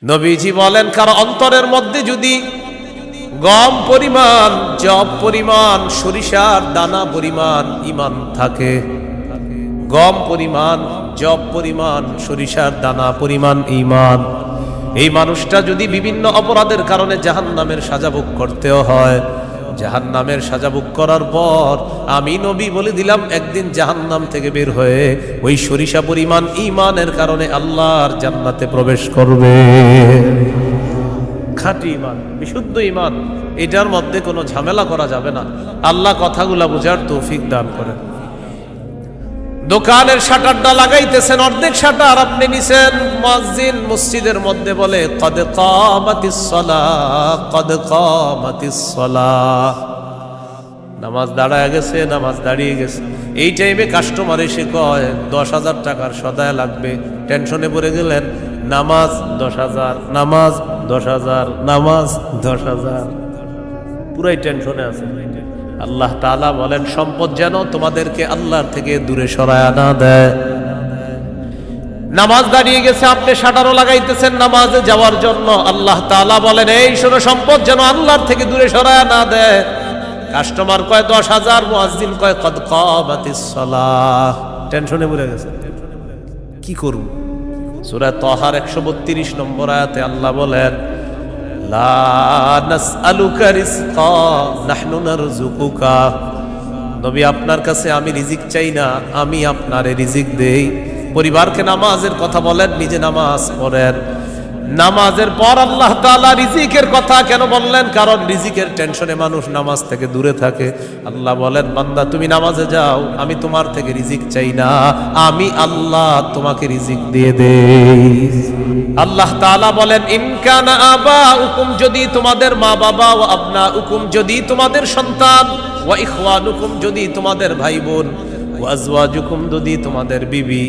নবীজি বলেন, কারো অন্তরের মধ্যে যদি গম পরিমাণ, জব পরিমাণ, সরিষার দানা পরিমাণ ইমান থাকে, গম পরিমাণ, জব পরিমাণ, সরিষার দানা পরিমাণ ইমান, এই মানুষটা যদি বিভিন্ন অপরাধের কারণে জাহান্নামের সাজা ভোগ করতেও হয়, জাহান্নামের সাজা ভোগ করার পর আমি নবী বলে দিলাম একদিন জাহান্নাম থেকে বের হয়ে ওই সরিষা পরিমাণ ইমানের কারণে আল্লাহর জান্নাতে প্রবেশ করবে। খাঁটি ইমান, বিশুদ্ধ ইমান, এটার মধ্যে কোনো ঝামেলা করা যাবে না। আল্লাহ কথাগুলা বোঝার তৌফিক দান করেন। দোকানের শাটারটা লাগাইতেছেন, অর্ধেক শাটার আপনি নিছেন, মুয়াজ্জিন মসজিদের মধ্যে বলে কদ কামাতিস সালাহ, কদ কামাতিস সালাহ, নামাজ দাঁড়ায় গেছে, নামাজ দাঁড়িয়ে গেছে। এই টাইমে কাস্টমার এসে কয় 10,000 টাকার সদায় লাগবে, টেনশনে পড়ে গেলেন, নামাজ 10,000, নামাজ 10,000, নামাজ 10,000, পুরাই টেনশনে আছে। আল্লাহ তাআলা বলেন সম্পদ যেন তোমাদেরকে আল্লাহর থেকে দূরে সরায় না দেয়। নামাজ দাঁড়িয়ে গেছে, আপনি শাটারও লাগাইতেছেন নামাজে যাওয়ার জন্য, আল্লাহ তাআলা বলেন এই শোনো, সম্পদ যেন আল্লাহর থেকে দূরে সরায় না দেয়। কাস্টমার কয় 10,000, মুয়াজ্জিন কয় কদ কামাতিস সালাহ, টেনশনে পড়ে গেছে, কি করব? সূরা তাহার 132 নম্বর আয়াতে আল্লাহ বলেন লা নাসআলুকা রিজকা নাহনু নারযুকুকা, নবী আপনার কাছে আমি রিজিক চাই না, আমি আপনারে রিজিক দেই। পরিবারকে নামাজের কথা বলেন, নিজে নামাজ পড়েন। নামাজের পর আল্লাহ তাআলা রিজিকের কথা কেন বললেন? কারণ রিজিকের টেনশনে মানুষ নামাজ থেকে দূরে থাকে। আল্লাহ বলেন বান্দা তুমি নামাজে যাও, আমি তোমার থেকে রিজিক চাই না, আমি আল্লাহ তোমাকে রিজিক দিয়ে দেই। আল্লাহ তাআলা বলেন ইন কানা আবাউকুম, যদি তোমাদের মা বাবা, ওয়া আবনাউকুম, যদি তোমাদের সন্তান, ওয়া ইখওয়ানুকুম, যদি তোমাদের ভাই বোন, ওয়া আজওয়াজুকুম, যদি তোমাদের বিবি,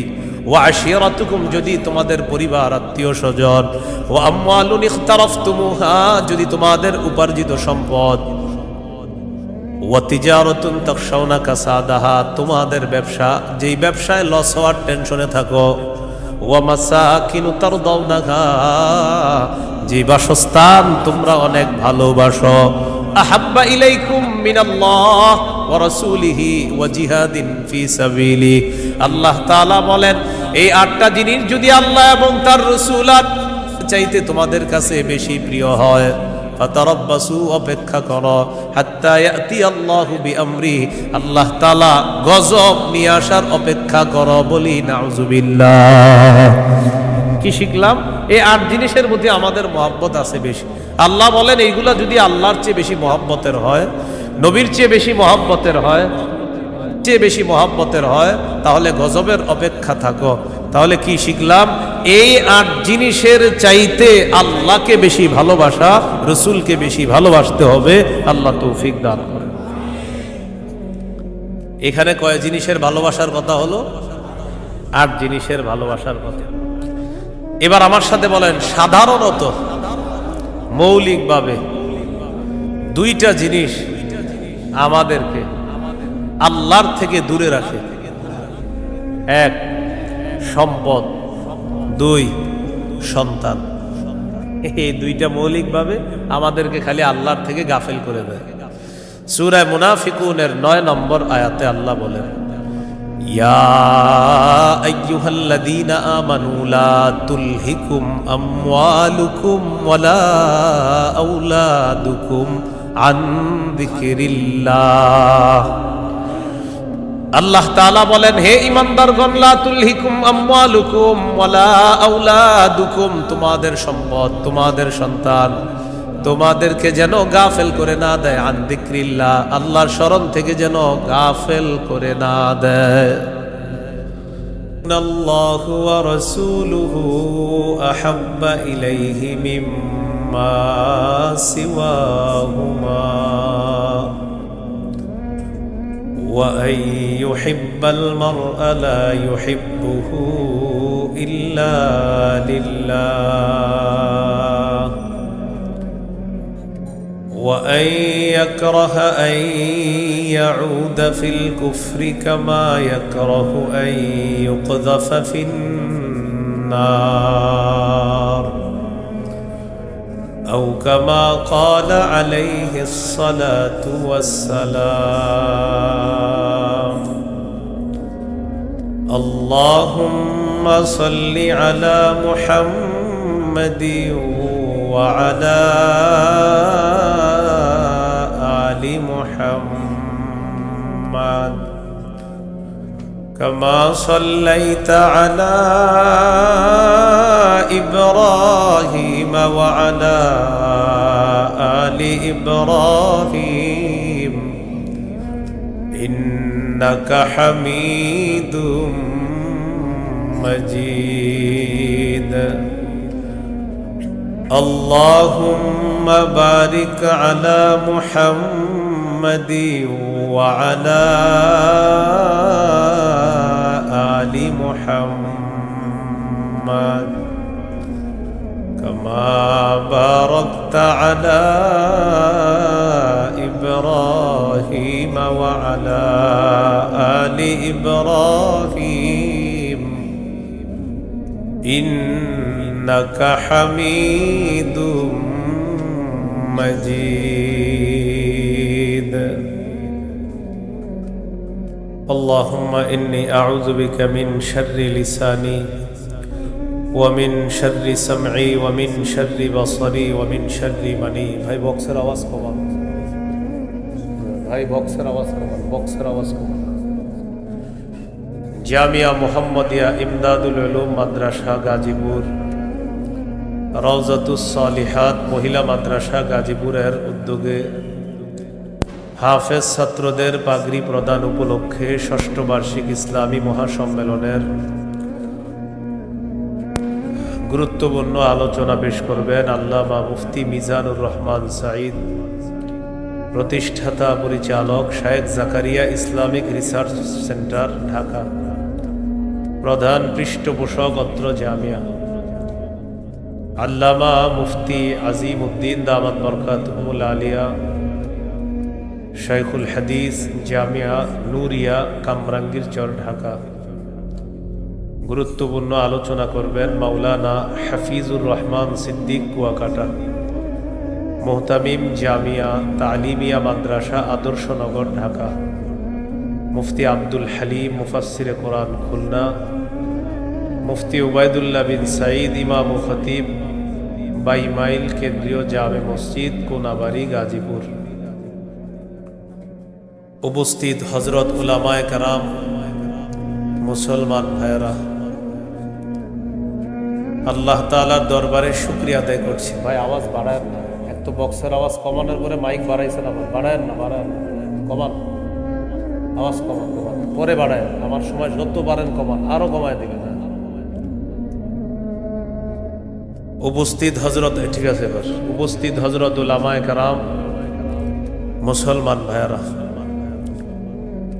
ওয়া আশিরাতুকুম, যদি তোমাদের পরিবার আত্মীয় স্বজন, ওয়া আমওয়ালুন ইখতারাফতুমুহা, যদি তোমাদের উপার্জিত সম্পদ, ওয়া তিজারাতুন তাখশাউনা কাসাদাহা, তোমাদের ব্যবসা, যেই ব্যবসায় লস হওয়ার টেনশনে থাকো, ওয়া মাসাকিনু তারদাউনাহা, যে বাসস্থান তোমরা অনেক ভালোবাসো, আহাব্বা ইলাইকুম মিনাল্লাহ ওয়া রাসূলিহি ওয়া জিহাদিন ফি সাবিলি, আল্লাহ তাআলা বলেন এই 8টা জিনিস যদি আল্লাহ এবং তার রাসূল চাইতে তোমাদের কাছে বেশি প্রিয় হয়, ফাতারাব্বাসু, অপেক্ষা করো, হাত্তা ইয়াতি আল্লাহু বিআমরি, আল্লাহ তাআলা গজব নিয়ে আসার অপেক্ষা করো। বলি নাউযুবিল্লাহ। কি শিখলাম? এই 8 জিনিসের মধ্যে আমাদের মহব্বত আছে বেশি। আল্লাহ বলেন এইগুলা যদি আল্লাহর চেয়ে বেশি মহব্বতের হয়, নবীর চেয়ে বেশি মহব্বতের হয়, বেশি মহব্বতের হয়, তাহলে গজবের অপেক্ষা থাকো। তাহলে কি শিখলাম? এই 8 জিনিসের চাইতে আল্লাহকে বেশি ভালোবাসা, রসুলকে বেশি ভালোবাসতে হবে। আল্লাহ তৌফিক দান করেন। এখানে কয় জিনিসের ভালোবাসার কথা হলো? 8 জিনিসের ভালোবাসার কথা। এবার আমার সাথে বলেন, সাধারণত মৌলিকভাবে 2টা জিনিস আমাদেরকে আল্লাহর থেকে দূরে রাখে। 1 সম্পদ, 2 সন্তান। এই 2টা মৌলিকভাবে আমাদেরকে খালি আল্লাহর থেকে গাফেল করে দেয়। সূরা মুনাফিকুনের 9 নম্বর আয়াতে আল্লাহ বলেন ইয়া আইয়ুহাল্লাযীনা আমানু লা তুলহিকুম আমওয়ালুকুম ওয়ালা আওলাদুকুম আন যিকরিল্লাহ। আল্লাহ তাআলা বলেন হে ঈমানদারগণ, লা তুলহিকুম আমওয়ালুকুম ওয়ালা আওলাদুকুম, তোমাদের সম্পদ, তোমাদের সন্তান তোমাদেরকে যেন গাফেল করে না দেয়, আন যিকরিল্লাহ, আল্লাহর স্মরণ থেকে যেন গাফেল করে না দেয়। ইন্নাল্লাহু ওয়া রাসূলুহু আহাব্বা ইলাইহি মিম্মা সিওয়াহুমা وأن يحب المرء لا يحبه إلا لله وأن يكره أن يعود في الكفر كما يكره أن يقذف في النار أو كما قال عليه الصلاة والسلام اللهم صل على محمد وعلى آل محمد كما صليت على إبراهيم وعلى آل إبراهيم إنك حميد مجيد اللهم بارك على محمد وعلى آل محمد كما باركت على إبراهيم وعلى آل إبراهيم إنك حميد مجيد اللهم إني أعوذ بك من شر لساني ومن شر سمعي ومن شر بصري ومن شر مني ভাই বক্সের আওয়াজ কমান ভাই বক্সের আওয়াজ কমান বক্সের আওয়াজ কমান জামিয়া মুহাম্মাদিয়া ইমদাদুল উলুম মাদ্রাসা গাজীপুর রওজাতুস সালিহাত মহিলা মাদ্রাসা গাজীপুরের উদ্যোগে হাফেজ ছাত্রদের পাগড়ি প্রদান উপলক্ষে ষষ্ঠ বার্ষিক ইসলামী মহাসম্মেলনের গুরুত্বপূর্ণ আলোচনা পেশ করবেন আল্লামা মুফতি মিজানুর রহমান সাঈদ, প্রতিষ্ঠাতা পরিচালক শায়েখ Zakaria Islamic research centre Dhaka, প্রধান পৃষ্ঠপোষক অত্র জামিয়া। আল্লামা মুফতি আজিম উদ্দিন দামাত বরকাতুহুল আলিয়া, শাইখুল হাদিস, জামিয়া নুরিয়া, কামরাঙ্গীরচর, ঢাকা। গুরুত্বপূর্ণ আলোচনা করবেন মাওলানা হাফিজুর রহমান সিদ্দিক, কুয়াকাটা, মুহতামিম জামিয়া তালিমিয়া মাদ্রাসা, আদর্শনগর, ঢাকা। মুফতি আব্দুল হালিম, মুফাসসিরে কোরআন, খুলনা। মুফতি উবাইদুল্লাহ বিন সাঈদ, ইমাম ও খতিব, 22 মাইল কেন্দ্রীয় জামে মসজিদ, কোনাবাড়ি, গাজীপুর। উপস্থিত হযরত উলামায়ে কেরাম, মুসলমান ভাইয়েরা, আল্লাহ তাআলার দরবারে শুকরিয়া আদায় করছি। ভাই আওয়াজ বাড়ায় না, এক তো বক্সের আওয়াজ কমানোর পরে মাইক বাড়াইছেন, আবার বাড়ায় না, কমান, আওয়াজ কমান, পরে বাড়ায়, আমার সময় যত পারেন কমান, আরো কমায় দিবেন। উপস্থিত হযরত, ঠিক আছে এবার, উপস্থিত হযরত উলামায়ে কেরাম, মুসলমান ভাইয়েরা,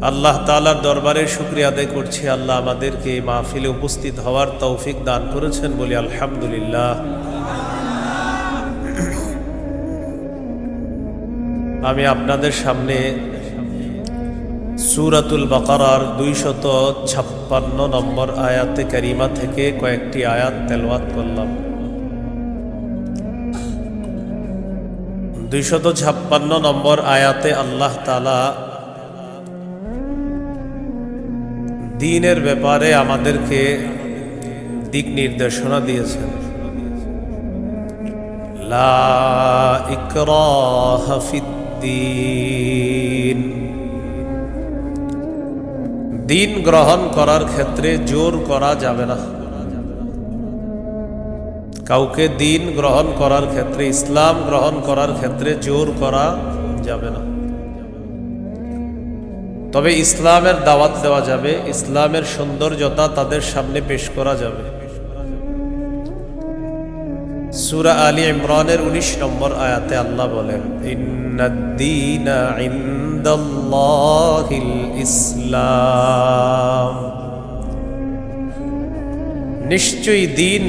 আল্লাহ তাআলার দরবারে শুকরিয়া আদায় করছি। আল্লাহ আমাদেরকে এই মাহফিলে উপস্থিত হওয়ার তৌফিক দান করেছেন, বলি আলহামদুলিল্লাহ। আমি আপনাদের সামনে সূরাতুল বাকারার 256 নম্বর আয়াতে কারিমা থেকে কয়েকটি আয়াত তেলাওয়াত করলাম। 256 নম্বর আয়াতে আল্লাহ তাআলা দ্বীনের ব্যাপারে আমাদেরকে দিক নির্দেশনা দিয়েছেন। লা ইকরাহা ফিদ্দীন, দ্বীন গ্রহণ করার ক্ষেত্রে জোর করা যাবে না। কাউকে দ্বীন গ্রহণ করার ক্ষেত্রে, ইসলাম গ্রহণ করার ক্ষেত্রে জোর করা যাবে না। তবে ইসলামের দাওয়াত দেওয়া যাবে, ইসলামের সৌন্দর্যতা তাদের সামনে পেশ করা যাবে। সূরা আলী ইমরানের 19 নম্বর আয়াতে আল্লাহ বলেন, ইন্নাদ-দীনা ইনদাল্লাহিল ইসলাম, নিশ্চয়ই দ্বীন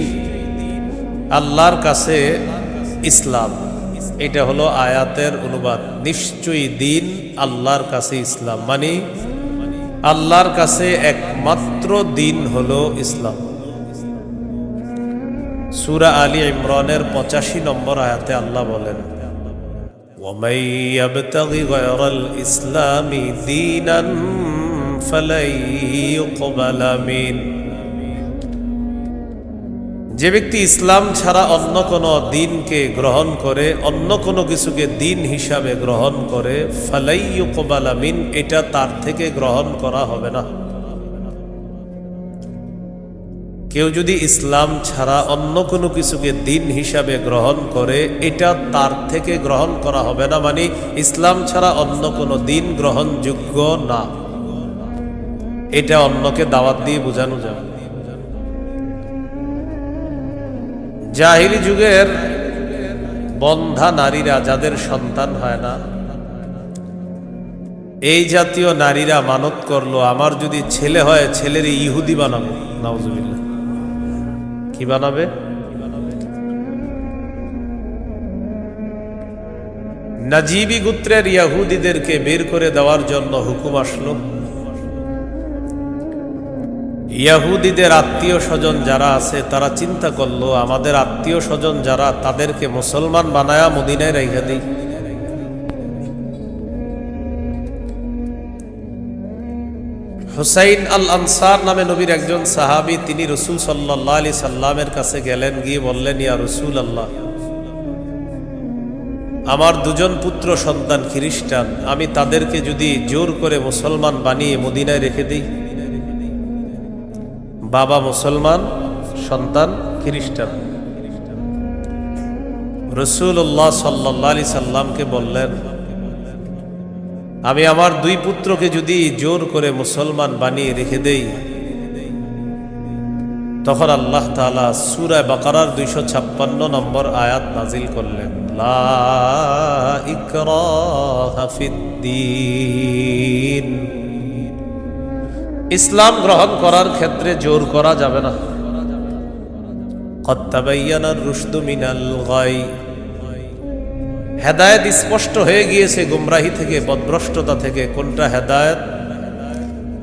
আল্লাহর কাছে ইসলাম। এটা হলো আয়াতের অনুবাদ। নিশ্চয়ই দ্বীন আল্লাহর কাছে ইসলাম, মানে আল্লাহর কাছে একমাত্র দ্বীন হলো ইসলাম। সূরা আলী ইমরানের 85 নম্বর আয়াতে আল্লাহ বলেন, وَمَن يَبْتَغِ غَيْرَ الْإِسْلَامِ دِينًا فَلَن يُقْبَلَ مِنْهُ। যে ব্যক্তি ইসলাম ছাড়া অন্য কোনো দিনকে গ্রহণ করে, অন্য কোনো কিছুকে দিন হিসাবে গ্রহণ করে, ফালাই ইউকবালা মিন, এটা তার থেকে গ্রহণ করা হবে না। কেউ যদি ইসলাম ছাড়া অন্য কোনো কিছুকে দিন হিসাবে গ্রহণ করে, এটা তার থেকে গ্রহণ করা হবে না, মানে ইসলাম ছাড়া অন্য কোনো দিন গ্রহণযোগ্য না। এটা অন্যকে দাওয়াত দিয়ে বোঝানো যাবে। জাহিলি যুগের বন্ধা নারীরা, যাদের সন্তান হয় না, এই জাতীয় নারীরা মানত করলো, আমার যদি ছেলে হয় ছেলের ইহুদি বানাবো। নাউজুবিল্লাহ। কি বানাবে? নাজিবি গোত্রের ইহুদিদেরকে বের করে দেওয়ার জন্য হুকুম আসলো। ইহুদিদের আত্মীয় স্বজন যারা আছে তারা চিন্তা করলো, আমাদের আত্মীয় স্বজন যারা, তাদেরকে মুসলমান বানায়া মদিনায় রেখে দিই। হুসাইন আল আনসার নামে নবীর একজন সাহাবী, তিনি রাসূল সাল্লাল্লাহু আলাইহি সাল্লামের কাছে গেলেন, গিয়ে বললেন, ইয়া রাসূলুল্লাহ, আমার দুজন পুত্র সন্তান খ্রিস্টান, আমি তাদেরকে যদি জোর করে মুসলমান বানিয়ে মদিনায় রেখে দিই। বাবা মুসলমান, সন্তান খ্রিস্টান। রাসূলুল্লাহ সাল্লাল্লাহু আলাইহি সাল্লামকে বললেন, আমি আমার দুই পুত্রকে যদি জোর করে মুসলমান বানিয়ে রেখে দেই, তখন আল্লাহ তাআলা সূরা বাকারার 256 নম্বর আয়াত নাজিল করলেন, লা ইকরাহা ফিদ্দীন। ইসলাম গ্রহণ করার ক্ষেত্রে জোর করা যাবে না। কদ তাবায়্যানার রুশদু মিনাল গাই। হেদায়েত স্পষ্ট হয়ে গিয়েছে গুমরাহি থেকে, পথভ্রষ্টতা থেকে। কোনটা হেদায়েত,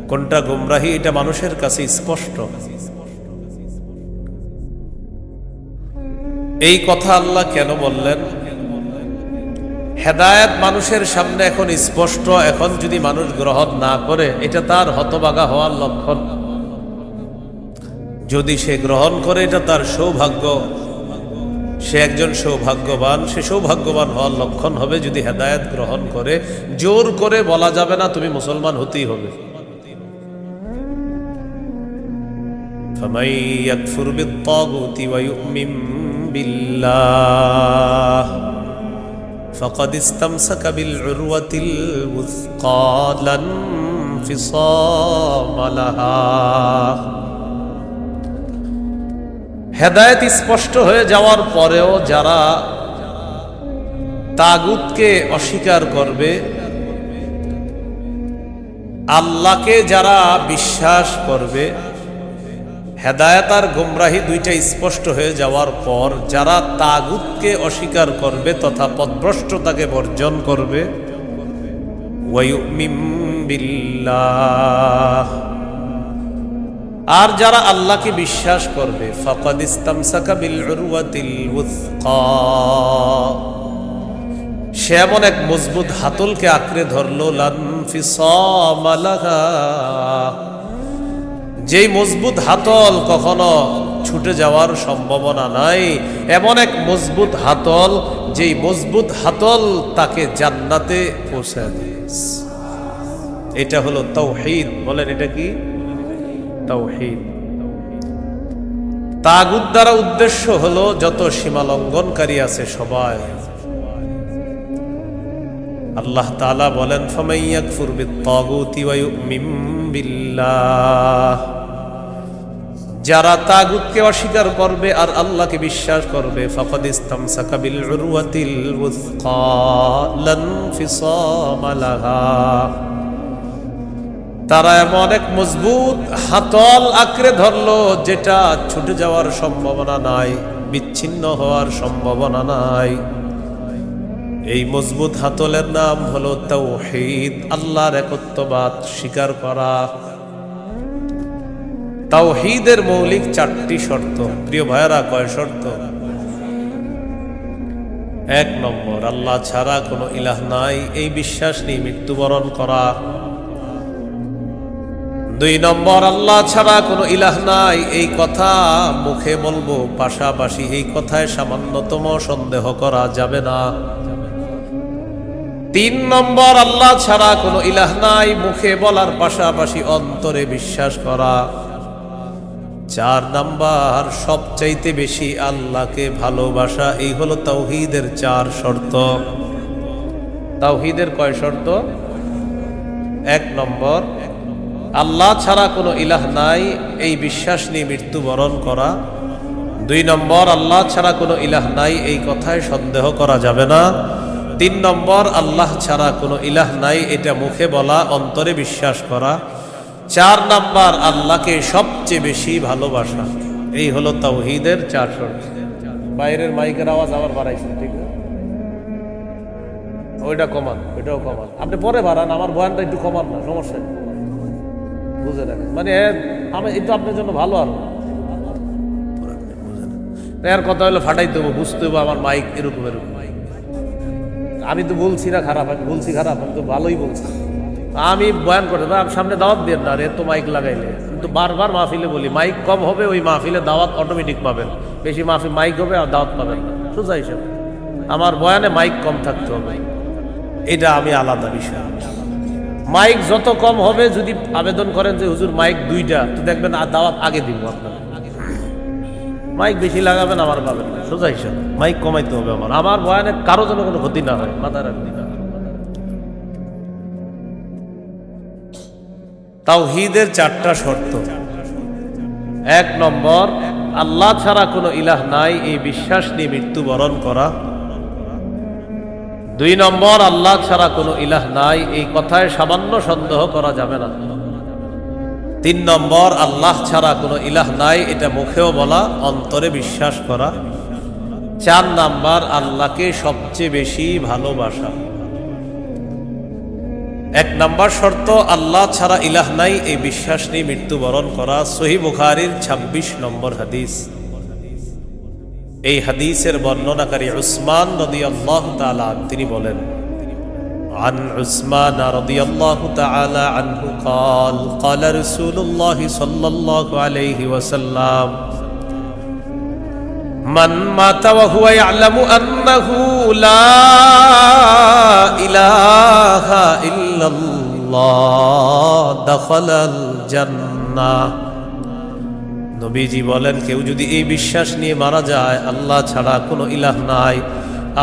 কোনটা গুমরাহি, এটা মানুষের কাছে স্পষ্ট। এই কথা আল্লাহ কেন বললেন? হেদায়েত মানুষের সামনে এখন স্পষ্ট, এখন যদি মানুষ গ্রহণ না করে, এটা তার হতভাগা হওয়ার লক্ষণ। যদি সে গ্রহণ করে, এটা তার সৌভাগ্য, সে একজন সৌভাগ্যবান। সে সৌভাগ্যবান হওয়ার লক্ষণ হবে যদি হেদায়েত গ্রহণ করে। জোর করে বলা যাবে না তুমি মুসলমান হতেই হবে। ফামান ইয়াকফুর বিত-তাগুতি ওয়া ইউমিন বিল্লাহ ফাকাদ ইসতামসাকা বিল উরওয়াতিল ওয়াসকা লা ইনফিসামা লাহা। হেদায়েত স্পষ্ট হয়ে যাওয়ার পরেও যারা তাগুতকে অস্বীকার করবে, আল্লাহকে যারা বিশ্বাস করবে, হেদায়েত আর গোমরাহি দুইটা স্পষ্ট হয়ে যাওয়ার পর যারা তাগুতকে অস্বীকার করবে তথা পথভ্রষ্টতাকে বর্জন করবে, ওয়া ইউমিন বিল্লাহ, আর যারা আল্লাহকে বিশ্বাস করবে, ফাকাদ ইসতামসাকা বিল উরওয়াতিল ওয়াসকা, সে এমন এক মজবুত হাতলকে আঁকড়ে ধরলো, লা ইনফিসামা লাহা, যেই মজবুত হাতল কখনো ছুটে যাওয়ার সম্ভাবনা নাই। এমন এক মজবুত হাতল, যেই মজবুত হাতল তাকে জান্নাতে পৌঁছায় দিয়েছে। এটা হলো তাওহীদ। বলেন, এটা কি? তাওহীদ। তাগুত দ্বারা উদ্দেশ্য হলো যত সীমা লঙ্ঘনকারী আছে সবাই। আল্লাহ তাআলা বলেন, ফামান ইয়াকফুর বিত-তাগুতি ওয়া ইউমিন বিল্লাহ, যারা তাগুতকে অস্বীকার করবে আর আল্লাহকে বিশ্বাস করবে, ফাকাদ ইসতামসাকা বিল উরওয়াতিল ওয়াসকা লা ইনফিসামা লাহা, তারা এমন এক মজবুত হাতল আঁকড়ে ধরলো যেটা ছুটে যাওয়ার সম্ভাবনা নাই, বিচ্ছিন্ন হওয়ার সম্ভাবনা নাই। এই মজবুত হাতলের নাম হলো তাওহীদ, আল্লাহর একত্ববাদ স্বীকার করা। তাওহীদের মৌলিক 4টি শর্ত। প্রিয় ভাইয়েরা, কয় শর্ত? 1 নম্বর, আল্লাহ ছাড়া কোনো ইলাহ নাই এই বিশ্বাস নিয়ে মৃত্যুবরণ করা। 2 নম্বর, আল্লাহ ছাড়া কোনো ইলাহ নাই এই কথা মুখে বলবো, পাশাপাশি এই কথায় সামান্যতম সন্দেহ করা যাবে না। 3 নম্বর, আল্লাহ ছাড়া কোনো ইলাহ নাই মুখে বলার পাশাপাশি অন্তরে বিশ্বাস করা। 4 নম্বর, সবচাইতে বেশি আল্লাহকে ভালোবাসা। এই হলো তাওহীদের 4 শর্ত। তাওহীদের কয় শর্ত? 1 নম্বর, আল্লাহ ছাড়া কোনো ইলাহ নাই এই বিশ্বাস নিয়ে মৃত্যুবরণ করা। 2 নম্বর, আল্লাহ ছাড়া কোনো ইলাহ নাই এই কথায় সন্দেহ করা যাবে না। 3 নম্বর, আল্লাহ ছাড়া কোনো ইলাহ নাই এটা মুখে বলা, অন্তরে বিশ্বাস করা। 4 নম্বর, আল্লাহকে সবচেয়ে বেশি ভালোবাসা। এই হলো তাওহীদের 4 শর্ত। বাইরের মাইকের আওয়াজ আবার বাড়াইছেন, ঠিক না? ওইটা কমান, ওইটাও কমান। আপনি পরে বাড়ান, আমার বয়ানটা একটু কমান না, সমস্যা নেই, বুঝে রাখেন। মানে আমি এই তো আপনার জন্য ভালো। আর এর কথা হলো ফাটাইতে হবো, বুঝতে হবো আমার মাইক এরকম এরকম। আমি তো বলছি না খারাপ, আমি বলছি খারাপ, আমি তো ভালোই বলছি। আমি বয়ান করতে সামনে দাওয়াত দিয়ে না, এত মাইক লাগাইলে। কিন্তু বারবার মাহফিলে বলি, মাইক কম হবে ওই মাহফিলে দাওয়াত অটোমেটিক পাবেন, বেশি মাহফিল মাইক হবে আর দাওয়াত পাবেন না, সোজা হিসাব। আমার বয়ানে মাইক কম থাকতে হবে, এটা আমি আলাদা বিষয়। মাইক যত কম হবে, যদি আবেদন করেন যে হুজুর মাইক 2টা, তো দেখবেন আর দাওয়াত আগে দিব আপনার। মাইক বেশি লাগাবেন, আমার পাবেন না, সোজা হিসাব। মাইক কমাইতে হবে আমার বয়ানে কারো যেন কোনো ক্ষতি না হয়, মাথায় রাখবেন। তাওহীদের 4টা শর্ত। 1 নম্বর, আল্লাহ ছাড়া কোনো ইলাহ নাই এই বিশ্বাস নিয়ে মৃত্যুবরণ করা। 2 নম্বর, আল্লাহ ছাড়া কোনো ইলাহ নাই এই কথায় সামান্য সন্দেহ করা যাবে না। 3 নম্বর, আল্লাহ ছাড়া কোনো ইলাহ নাই এটা মুখেও বলা, অন্তরে বিশ্বাস করা। 4 নম্বর, আল্লাহকে সবচেয়ে বেশি ভালোবাসা। 1 নম্বর শর্ত, আল্লাহ ছাড়া ইলাহ নাই এই বিশ্বাস নিয়ে মৃত্যুবরণ করা। সহিহ বুখারীর 26 নম্বর হাদিস। এই হাদিসের বর্ণনাকারী উসমান রাদিয়াল্লাহু তাআলা তিনি বলেন, عن عثمان رضي الله تعالى عنه قال قال رسول الله صلى الله عليه وسلم من مات وهو يعلم أنه لا إله إلا الله دخل الجنة। নবীজি বলেন, কেউ যদি এই বিশ্বাস নিয়ে মারা যায় আল্লাহ ছাড়া কোনো ইলাহ নাই,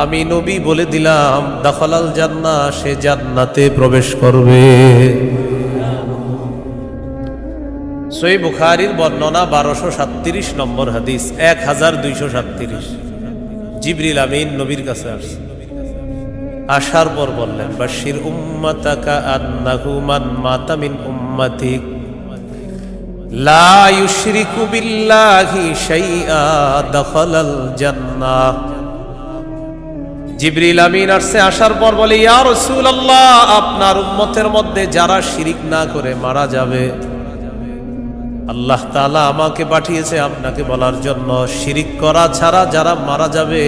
আমি নবী বলে দিলাম দাখালাল জান্নাহ, সে জান্নাতে প্রবেশ করবে। সহিহ বুখারীর বর্ণনা 1237 নম্বর হাদিস, 1237। জিবরিল আমিন নবীর কাছে আসছে, আসার পর বললেন, বাশির উম্মাতাকা আন্নাহু মান মাতা মিন উম্মাতিক লা ইউশরিকু বিল্লাহি শাইআ দাখালাল জান্নাহ। জিবরিল আমিন আসছে, আসার পর বলে, ইয়া রাসূলুল্লাহ, আপনার উম্মতের মধ্যে যারা শিরিক না করে মারা যাবে, আল্লাহ তাআলা আমাকে পাঠিয়েছে আপনাকে বলার জন্য, শিরিক করা ছাড়া যারা মারা যাবে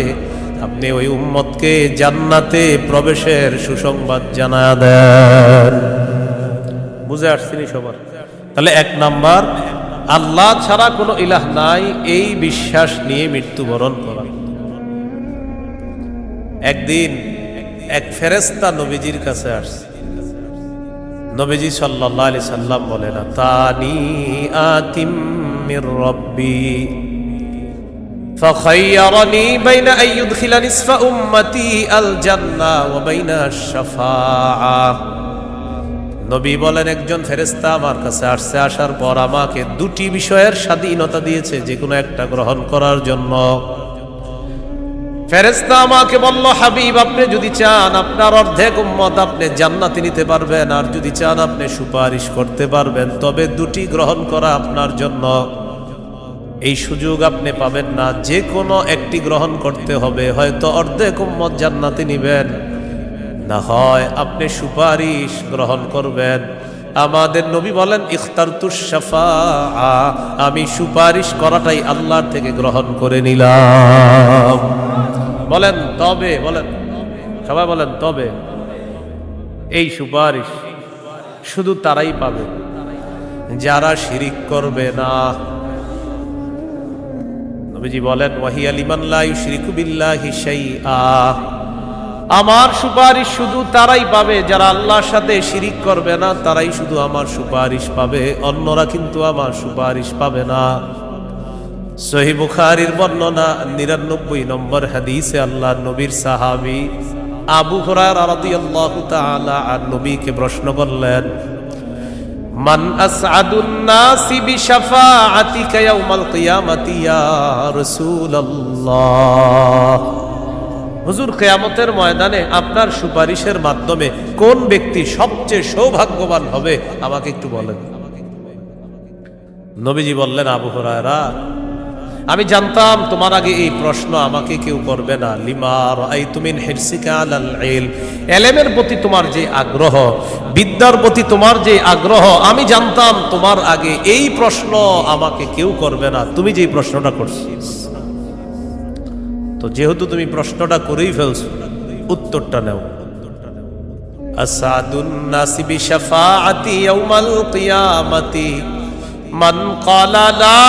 আপনি ওই উম্মতকে জান্নাতে প্রবেশের সুসংবাদ জানায়া দেন। বুঝে আসছিনি সবার? তাহলে 1 নাম্বার, আল্লাহ ছাড়া কোনো ইলাহ নাই এই বিশ্বাস নিয়ে মৃত্যুবরণ করা। একদিন এক ফেরেশতা নবীজির কাছে আসছে। নবীজি সাল্লাল্লাহু আলাইহি সাল্লাম বলেন, তানি আতিম মির রাব্বি ফাখায়্যারানি বাইনা আন ইউদখিলা নিসফা উম্মতি আল জান্নাহ ওয়া বাইনা আশ-শাফাআহ। নবী বলেন, একজন ফেরেশতা আমার কাছে আসছে, আসার পর আমাকে 2টি বিষয়ের স্বাধীনতা দিয়েছে, যে কোনো একটা গ্রহণ করার জন্য। ফেরেশতা আমাকে বলল, হাবিব, আপনি যদি চান আপনার অর্ধেক উম্মত আপনি জান্নাতে নিতে পারবেন, আর যদি চান আপনি সুপারিশ করতে পারবেন, তবে 2টি গ্রহণ করা আপনার জন্য। এই সুযোগ আপনি পাবেন না, যে কোনো একটি গ্রহণ করতে হবে। হয়তো অর্ধেক উম্মত জান্নাতে নিবেন, না হয় আপনি সুপারিশ গ্রহণ করবেন। আমাদের নবী বলেন ইখতারতুশ শাফাআ, আমি সুপারিশ করাটাই আল্লাহর থেকে গ্রহণ করে নিলাম। বলেন তবে, বলেন সবাই বলেন তবে। এই সুপারিশ শুধু তারাই পাবে যারা শিরিক করবে না। নবীজি বলেন ওয়াহিয়া লিমান লা ইউশরিকু বিল্লাহি শাইআ, আমার সুপারিশ শুধু তারাই পাবে যারা আল্লাহর সাথে শিরিক করবে না, তারাই শুধু আমার সুপারিশ পাবে, অন্যরা কিন্তু আমার সুপারিশ পাবে না। সহিহ বুখারীর বর্ণনা ৯৯ নম্বর হাদিসে আল্লাহর নবীর সাহাবী আবু হুরায়রা রাদিয়াল্লাহু তাআলা আন নবীকে প্রশ্ন করলেন, মান আসআদুন নাসি বিশাফাআতিকা ইয়াউমাল কিয়ামাতি ইয়া রাসূলুল্লাহ। হুজুর, কিয়ামতের ময়দানে আপনার সুপারিশের মাধ্যমে কোন ব্যক্তি সবচেয়ে সৌভাগ্যবান হবে আমাকে একটু বলেন। নবীজি বললেন, আবু হুরায়রা, আমি জানতাম তোমার আগে এই প্রশ্ন আমাকে কেউ করবে না। লিমা রাআইতু মিন হিরসিকা আলাল ইলম, ইলমের প্রতি তোমার যে আগ্রহ, বিদ্যার প্রতি তোমার যে আগ্রহ, আমি জানতাম তোমার আগে এই প্রশ্ন আমাকে কেউ করবে না, তুমি যেই প্রশ্নটা করছো। তো যেহেতু তুমি প্রশ্নটা করেই ফেলছো, উত্তরটা নাও। আসাদুন নাসি বিশাফাআতি ইয়াউমাল কিয়ামাতি মান ক্বালা লা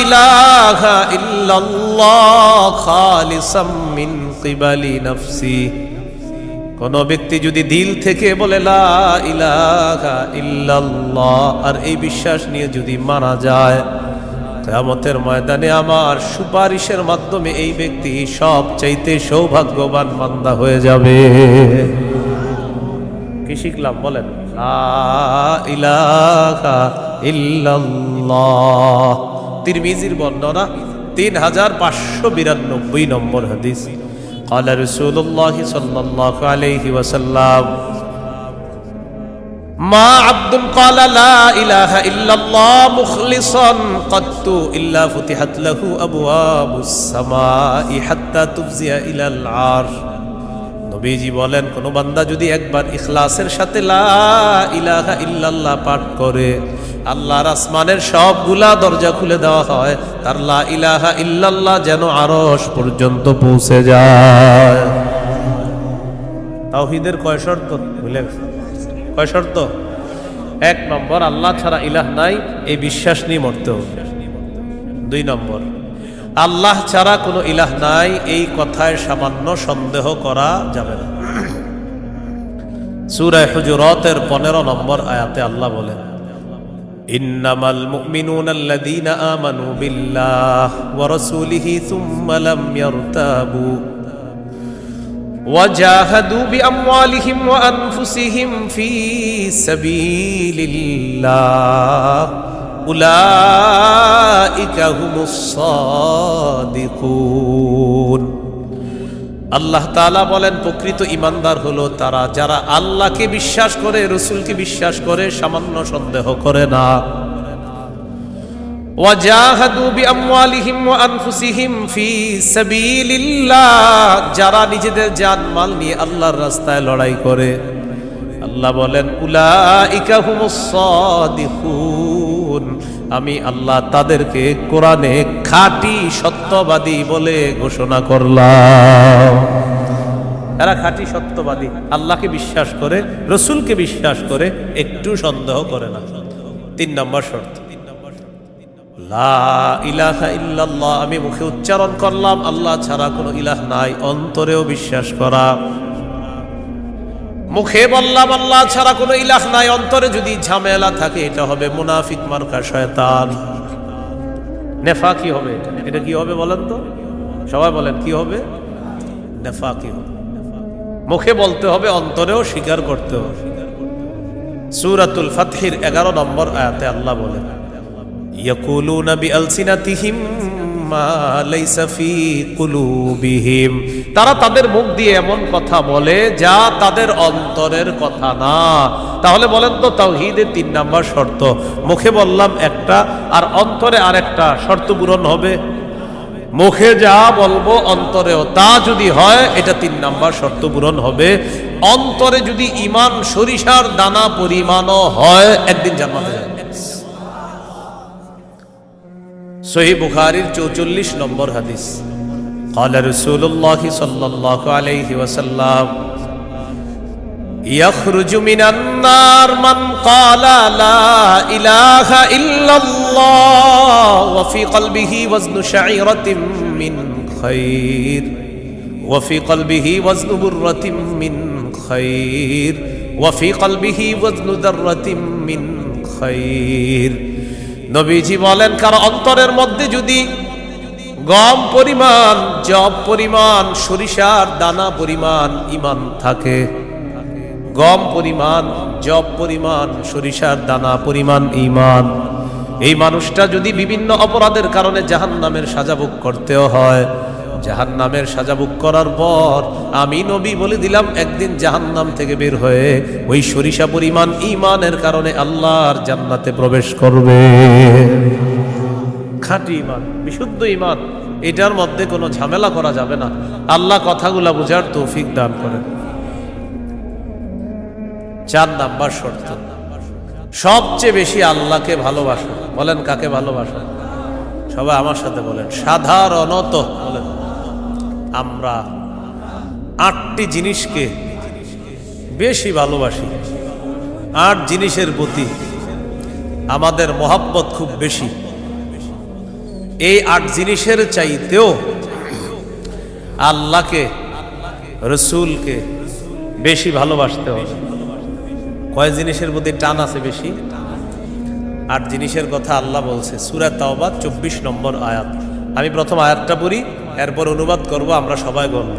ইলাহা ইল্লাল্লাহ খালিসাম মিন কিবালি নাফসি। কোন ব্যক্তি যদি দিল থেকে বলে লা ইলাহা ইল্লাল্লাহ আর এই বিশ্বাস নিয়ে যদি মারা যায়, কিয়ামতের ময়দানে আমার সুপারিশের মাধ্যমে এই ব্যক্তি সবচাইতে সৌভাগ্যবান বান্দা হয়ে যাবে। কি শিখলাম বলেন? লা ইলাহা ইল্লাল্লাহ। তিরমিজির বর্ণনা ৩৫৯২ নম্বর হাদিস। ক্বালা রাসূলুল্লাহ সাল্লাল্লাহু আলাইহি ওয়াসাল্লাম, মা আবদুন ক্বালা লা ইলাহা ইল্লাল্লাহ মুখলিসান কাত্তু ইল্লা ফুতিহাত লাহু আবওয়াবুস সামাই হাত্তা তুফজিয়া ইলাল আরশ। নবীজি বলেন, কোন বান্দা যদি একবার ইখলাসের সাথে লা ইলাহা ইল্লাল্লাহ পাঠ করে, আল্লাহর আসমানের সবগুলা দরজা খুলে দেওয়া হয়, তার লা ইলাহা ইল্লাল্লাহ যেন আরশ পর্যন্ত পৌঁছে যায়। তাওহীদের কয় শর্ত ভুলে গেছে? কয় শর্ত? ১ নম্বর, আল্লাহ ছাড়া ইলাহ নাই, এই বিশ্বাস নিয়ে মরতে হবে। ২ নম্বর, আল্লাহ ছাড়া কোনো ইলাহ নাই, এই কথায় সামান্য সন্দেহ করা যাবে না। সূরা হুজুরাতের ১৫ নম্বর আয়াতে আল্লাহ বলেন, ইন্নামাল মুমিনুনা আল্লাযীনা আমানু বিল্লাহি ওয়া রাসূলিহি সুম্মা লাম ইয়ারতাবু وجاهدوا بأموالهم وأنفسهم في سبيل الله أولئك هم الصادقون। আল্লাহ তাআলা বলেন, প্রকৃত ঈমানদার হলো তারা যারা আল্লাহকে বিশ্বাস করে, রাসূলকে বিশ্বাস করে, সামান্য সন্দেহ করে না। ওয়াজাহাদু বিআমওয়ালিহিম ওয়া আনফুসিহিম ফি সাবিলিল্লাহ, যারা নিজেদের জান মাল নিয়ে আল্লাহর রাস্তায় লড়াই করে। আল্লাহ বলেন, উলাইকা হুমুস সাদিকুন, আমি আল্লাহ তাদেরকে কোরআনে খাঁটি সত্যবাদী বলে ঘোষণা করলাম। এরা খাঁটি সত্যবাদী, আল্লাহকে বিশ্বাস করে, রাসূলকে বিশ্বাস করে, একটু সন্দেহ করে না। ৩ নম্বর শর্ত, লা ইলাহা ইল্লাল্লাহ, আমি মুখে উচ্চারণ করলাম আল্লাহ ছাড়া কোনো ইলাহ নাই, অন্তরেও বিশ্বাস করা। মুখে বললাম আল্লাহ ছাড়া কোনো ইলাহ নাই, অন্তরে যদি ঝামেলা থাকে এটা হবে মুনাফিক মার্কা শয়তান, নেফাকি হবে। এটা কি হবে বলেন তো? সবাই বলেন কি হবে? নেফাকি হবে। মুখে বলতে হবে, অন্তরেও স্বীকার করতে হবে। সূরাতুল ফাতহির 11 নম্বর আয়াতে আল্লাহ বলেন, ইয়াকুলুনা বিআলসিনাতিহিম মা লাইসা ফি কুলুবিহিম, তারা তাদের মুখ দিয়ে এমন কথা বলে যা তাদের অন্তরের কথা না। তাহলে বলেন তো, তাওহীদের ৩ নম্বর শর্ত, মুখে বললাম একটা আর অন্তরে আরেকটা, শর্ত পূরণ হবে? মুখে যা বলবো অন্তরেও তা যদি হয়, এটা ৩ নাম্বার শর্ত পূরণ হবে। অন্তরে যদি ঈমান সরিষার দানা পরিমাণও হয়, একদিন জান্নাতে যাবে। সহিহ বুখারীর ৪৪ নম্বর হাদিস। قال رسول الله صلى الله عليه وسلم يخرج من النار من قال لا إله إلا الله وفي قلبه وزن شعيرة من خير وفي قلبه وزن برة من خير وفي قلبه وزن ذرة من خير। নবীজি বলেন, কার অন্তরের মধ্যে যদি গম পরিমাণ, জব পরিমাণ, সরিষার দানা পরিমাণ ঈমান থাকে, গম পরিমাণ, জব পরিমাণ, সরিষার দানা পরিমাণ ঈমান, এই মানুষটা যদি বিভিন্ন অপরাধের কারণে জাহান্নামের সাজা ভোগ করতেও হয়, জাহান্নামের সাজা ভোগ করার পর আমি নবী বলে দিলাম, একদিন জাহান্নাম থেকে বের হয়ে ওই সরিষা পরিমাণ ঈমানের কারণে আল্লাহর জান্নাতে প্রবেশ করবে। খাঁটি ঈমান, বিশুদ্ধ ঈমান, এটার মধ্যে কোনো ঝামেলা করা যাবে না। আল্লাহ কথাগুলা বুঝার তৌফিক দান করেন। ৪ নাম্বার শর্ত, সবচেয়ে বেশি আল্লাহকে ভালোবাসা। বলেন, কাকে ভালোবাসা? সবাই আমার সাথে বলেন, সাধারণত বলেন। আমরা ৮টি জিনিসকে বেশি ভালোবাসি। ৮ জিনিসের প্রতি আমাদের মহব্বত খুব বেশি। এই ৮ জিনিসের চাইতেও আল্লাহকে, রসুলকে বেশি ভালোবাসতে হবে। কয় জিনিসের প্রতি টান আছে বেশি? ৮ জিনিসের কথা আল্লাহ বলছে সূরা তাওবা ২৪ নম্বর আয়াত। আমি প্রথম আয়াতটা পড়ি, এরপর অনুবাদ করব, আমরা সবাই বলব।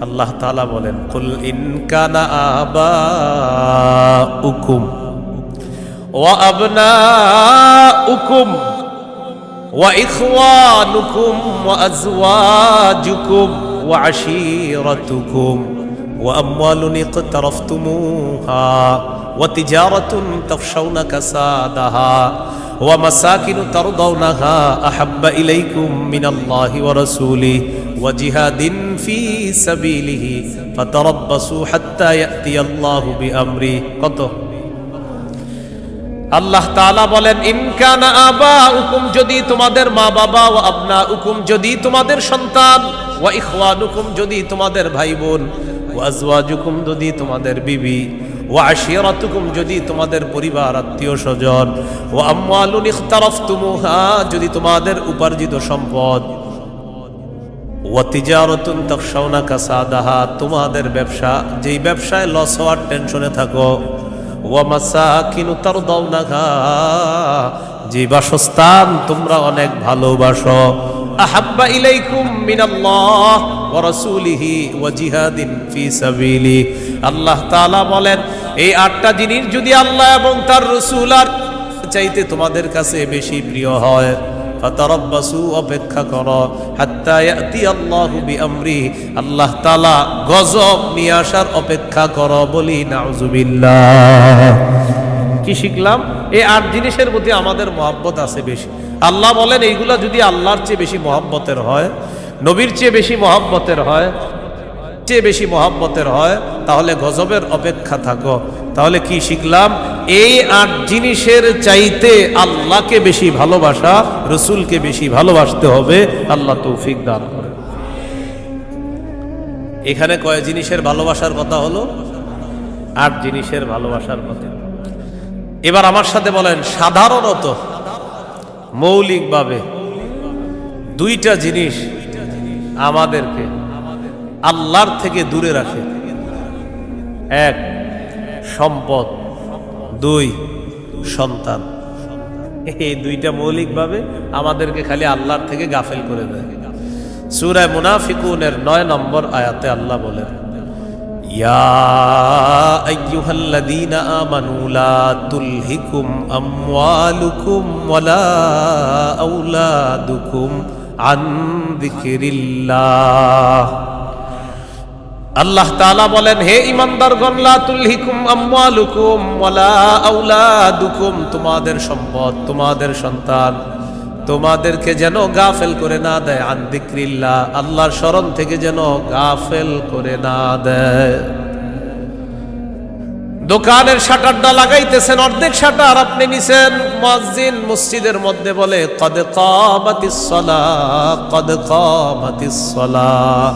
আল্লাহ তাআলা বলেন, কুল ইন কানা আবাউকুম ওয়া আবনাউকুম ওয়া ইখওয়ানুকুম ওয়া আজওয়াজুকুম ওয়া আশীরাতুকুম ওয়া আমওয়ালুন ইকতারাফতুমুহা ওয়া তিজারাতুন তাখশাউনা কাসাদাহা ওয়া মাসাকিনু তারদাউনাহা আহাব্বা ইলাইকুম মিনাল্লাহি ওয়া রাসূলিহি ওয়া জিহাদিন ফি সাবিলিহি ফাতারাব্বাসু হাত্তা ইয়াতিয়াল্লাহু বিআমরি। কত? আল্লাহ তাআলা বলেন, ইন কানা আবাউকুম, যদি তোমাদের মা বাবা, ওয়া আবনাউকুম, যদি তোমাদের সন্তান, ওয়া ইখওয়ানুকুম, যদি তোমাদের ভাই বোন, ওয়া আজওয়াজুকুম, যদি তোমাদের বিবি, ওয়া আশীরাতুকুম, যদি তোমাদের পরিবার আত্মীয় স্বজন, ওয়া আমওয়ালুন ইখতারাফতুমুহা, যদি তোমাদের উপার্জিত সম্পদ, ওয়া তিজারাতুন তাখশাউনা কাসাদাহা, তোমাদের ব্যবসা, যেই ব্যবসায় লস হওয়ার টেনশনে থাকো, ওয়া মাসাকিনু তারদাউনাহা, যে বাসস্থান তোমরা অনেক ভালোবাসো, আহাব্বা ইলাইকুম মিনাল্লাহ ওয়া রাসূলিহি ওয়া জিহাদিন ফি সাবিলি। আল্লাহ তাআলা বলেন, এই ৮টা জিনিস যদি আল্লাহ এবং তার রাসূল আর চাইতে তোমাদের কাছে বেশি প্রিয় হয়, ফাতারাব্বাসু, অপেক্ষা করো, হাত্তা ইয়াতিয়াল্লাহু বিআমরি, আল্লাহ তাআলা গজব নিয়ে আসার অপেক্ষা করো। বলি নাউযুবিল্লাহ। কি শিখলাম? এই ৮ জিনিসের প্রতি আমাদের মহব্বত আছে বেশি। আল্লাহ বলেন, এইগুলা যদি আল্লাহর চেয়ে বেশি মহব্বতের হয়, নবীর চেয়ে বেশি মহব্বতের হয়, বেশি মহব্বতের হয়, তাহলে গজবের অপেক্ষা থাকো। তাহলে কি শিখলাম? এই ৮ জিনিসের চাইতে আল্লাহকে বেশি ভালোবাসা, রসুলকে বেশি ভালোবাসতে হবে। আল্লাহ তৌফিক দান করে। এখানে কয় জিনিসের ভালোবাসার কথা হলো? ৮ জিনিসের ভালোবাসার কথা। এবার আমার সাথে বলেন, সাধারণত মৌলিকভাবে 2টা জিনিস আমাদেরকে আল্লাহর থেকে দূরে রাখে। ১, সম্পদ, ২, সন্তান। এই 2টা মৌলিকভাবে আমাদেরকে খালি আল্লাহর থেকে গাফেল করে দেয়। সূরা মুনাফিকুনের ৯ নম্বর আয়াতে আল্লাহ বলেন, ইয়া আইয়ুহাল্লাযীনা আমানু লা তুলহিকুম আমওয়ালুকুম ওয়ালা আওলাদুকুম আন যিকরিল্লাহ। আল্লাহ তাআলা বলেন, হে ঈমানদারগণ, লা তুলহিকুম আমওয়ালুকুম ওয়ালা আওলাদুকুম, তোমাদের সম্পদ, তোমাদের সন্তান তোমাদেরকে যেন গাফেল করে না দেয়, আন যিকরিল্লাহ, আল্লাহর স্মরণ থেকে যেন গাফেল করে না দেয়। দোকানের শাটারটা লাগাইতেছেন, অর্ধেক শাটার আপনি নিছেন, মুয়াজ্জিন মসজিদের মধ্যে বলে কদ কামাতিস সালাহ, কদ কামাতিস সালাহ,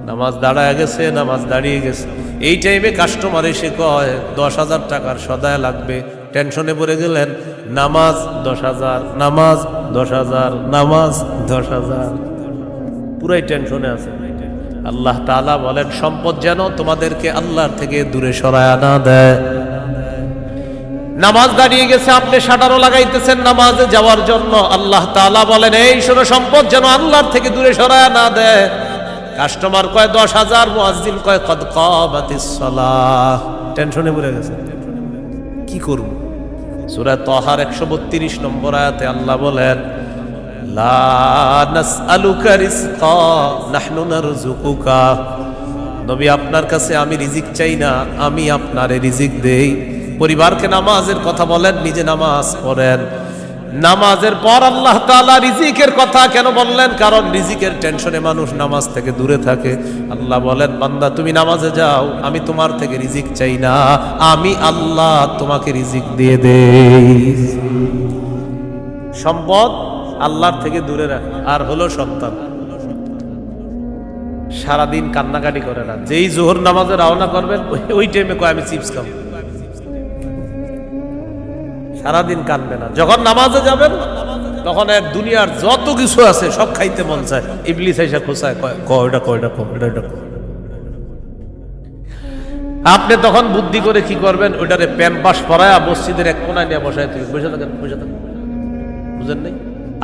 নামাজ দাঁড়ায় গেছে, নামাজ দাঁড়িয়ে গেছে। এই টাইমে কাস্টমার এসে কয় 10,000 টাকার সদায় লাগবে, টেনশনে পড়ে গেলেন, নামাজ 10,000, নামাজ 10,000, নামাজ 10,000, পুরাই টেনশনে আছে। আল্লাহ তাআলা বলেন সম্পদ যেন তোমাদেরকে আল্লাহর থেকে দূরে সরায় না দেয়। নামাজ দাঁড়িয়ে গেছে, আপনি শাটারও লাগাইতেছেন নামাজে যাওয়ার জন্য, আল্লাহ তাআলা বলেন এই শোনো, সম্পদ যেন আল্লাহর থেকে দূরে সরায় না দেয়। কাস্টমার কয় 10,000, মুয়াজ্জিন কয় কদ কামাতিস সালাহ, টেনশনে পড়ে গেছে, কি করব? সূরা তাহার 132 নম্বর আয়াতে আল্লাহ বলেন লা নাসআলুকা রিজকা নাহনু নারযুকুকা, নবী আপনার কাছে আমি রিজিক চাই না, আমি আপনারে রিজিক দেই। পরিবারকে নামাজের কথা বলেন, নিজে নামাজ পড়েন। নামাজের পর আল্লাহ তাআলা রিজিকের কথা কেন বললেন? কারণ রিজিকের টেনশনে মানুষ নামাজ থেকে দূরে থাকে। আল্লাহ বলেন বান্দা তুমি নামাজে যাও, আমি তোমার থেকে রিজিক চাই না, আমি আল্লাহ তোমাকে রিজিক দিয়ে দেই। সম্পদ আল্লাহর থেকে দূরে রাখে। আর হলো সন্তান, সারাদিন কান্নাকাটি করে না, যেই জোহর নামাজে রওনা করবেন ওই টাইমে কয় আমি চিপস খাবো, সারাদিন কানবে না। যখন নামাজে যাবেন তখন এক দুনিয়ার যত কিছু আছে সব খাইতে মন চায়, ইবলিস এসে খোঁচায় কয়টা কয়টা কয়টা। আপনি তখন বুদ্ধি করে কি করবেন, ওইটারে প্যান পাশ পরায়া মসজিদের এক কোনায় নিয়ে বসায় তুই বসে থাকেন, বসে থাকেন, বুঝেন নাই?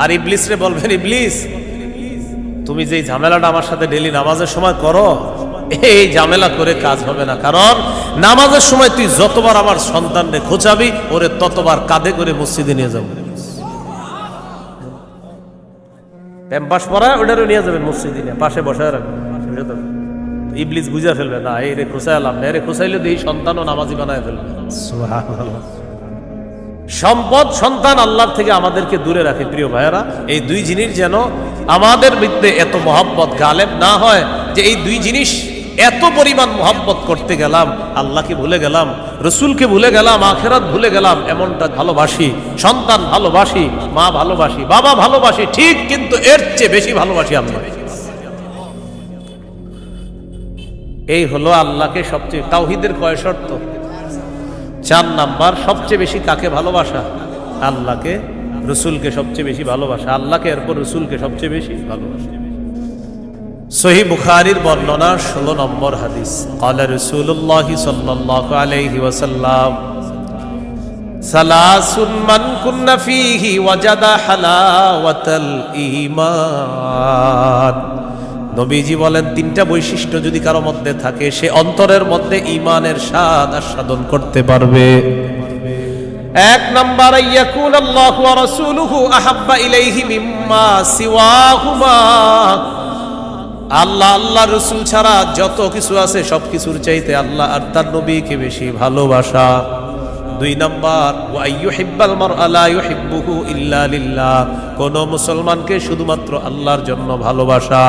আর ইবলিস রে বলবেন ইবলিস তুমি যেই ঝামেলাটা আমার সাথে ডেলি নামাজের সময় করো, এই ঝামেলা করে কাজ হবে না। কারণ নামাজের সময় তুই যতবার আমার সন্তানরে খোঁচাবি, ওরে ততবার কাঁধে করে মসজিদে নিয়ে যাবো, প্যাম্পাস পরায় ওটারও নিয়ে যাবেন মসজিদে নিয়ে পাশে বসায় রাখবেন। ইবলিস বুঝা ফেলবে না এই রে খোঁচাইলাম না, এরে খোঁচাইলে এই সন্তানও নামাজি বানায় ফেলবে। সুবহানাল্লাহ। সম্পদ সন্তান আল্লাহর থেকে আমাদেরকে দূরে রাখে। প্রিয় ভাইয়েরা, এই দুই জিনিস যেন আমাদের মধ্যে এত মহব্বত গালেব না হয় যে এই দুই জিনিস এত পরিমাণ মহব্বত করতে গেলাম, আল্লাহকে ভুলে গেলাম, রসুলকে ভুলে গেলাম, আখেরাত ভুলে গেলাম। এমনটা ভালোবাসি, সন্তান ভালোবাসি, মা ভালোবাসি, বাবা ভালোবাসি, ঠিক, কিন্তু এর চেয়ে বেশি ভালোবাসি আল্লাহ। এই হলো আল্লাহকে সবচেয়ে, তাওহীদের কয় শর্ত? 4 নাম্বার। সবচেয়ে বেশি কাকে ভালোবাসা? আল্লাহকে, রসুলকে সবচেয়ে বেশি ভালোবাসা, আল্লাহকে এরপর রসুলকে সবচেয়ে বেশি ভালোবাসা। সহিহ বুখারীর বর্ণনা 16 নম্বর হাদিস, ক্বালা রাসূলুল্লাহ সাল্লাল্লাহু আলাইহি ওয়াসাল্লাম সালাসুন মান কুন্না ফীহি ওয়াজাদা হালাওয়াতাল ঈমান। নবীজি বলেন 3টা বৈশিষ্ট্য যদি কারো মধ্যে থাকে, সে অন্তরের মধ্যে ঈমানের স্বাদ আস্বাদন করতে পারবে। 1 নাম্বার, ইয়াকুন আল্লাহু ওয়া রাসূলুহু আহাব্বা ইলাইহি মিম্মা সিওয়াহুমা। আল্লাহ, আল্লাহ রসুল ছাড়া যত কিছু আছে সবকিছুর চাইতে আল্লাহ আর তার নবীকে বেশি ভালোবাসা। 2 নাম্বার, ওয়া ইউহিব্বাল মারআ লা ইউহিব্বুহু ইল্লা লিল্লাহ। কোন মুসলমানকে শুধুমাত্র আল্লাহর জন্য ভালোবাসা।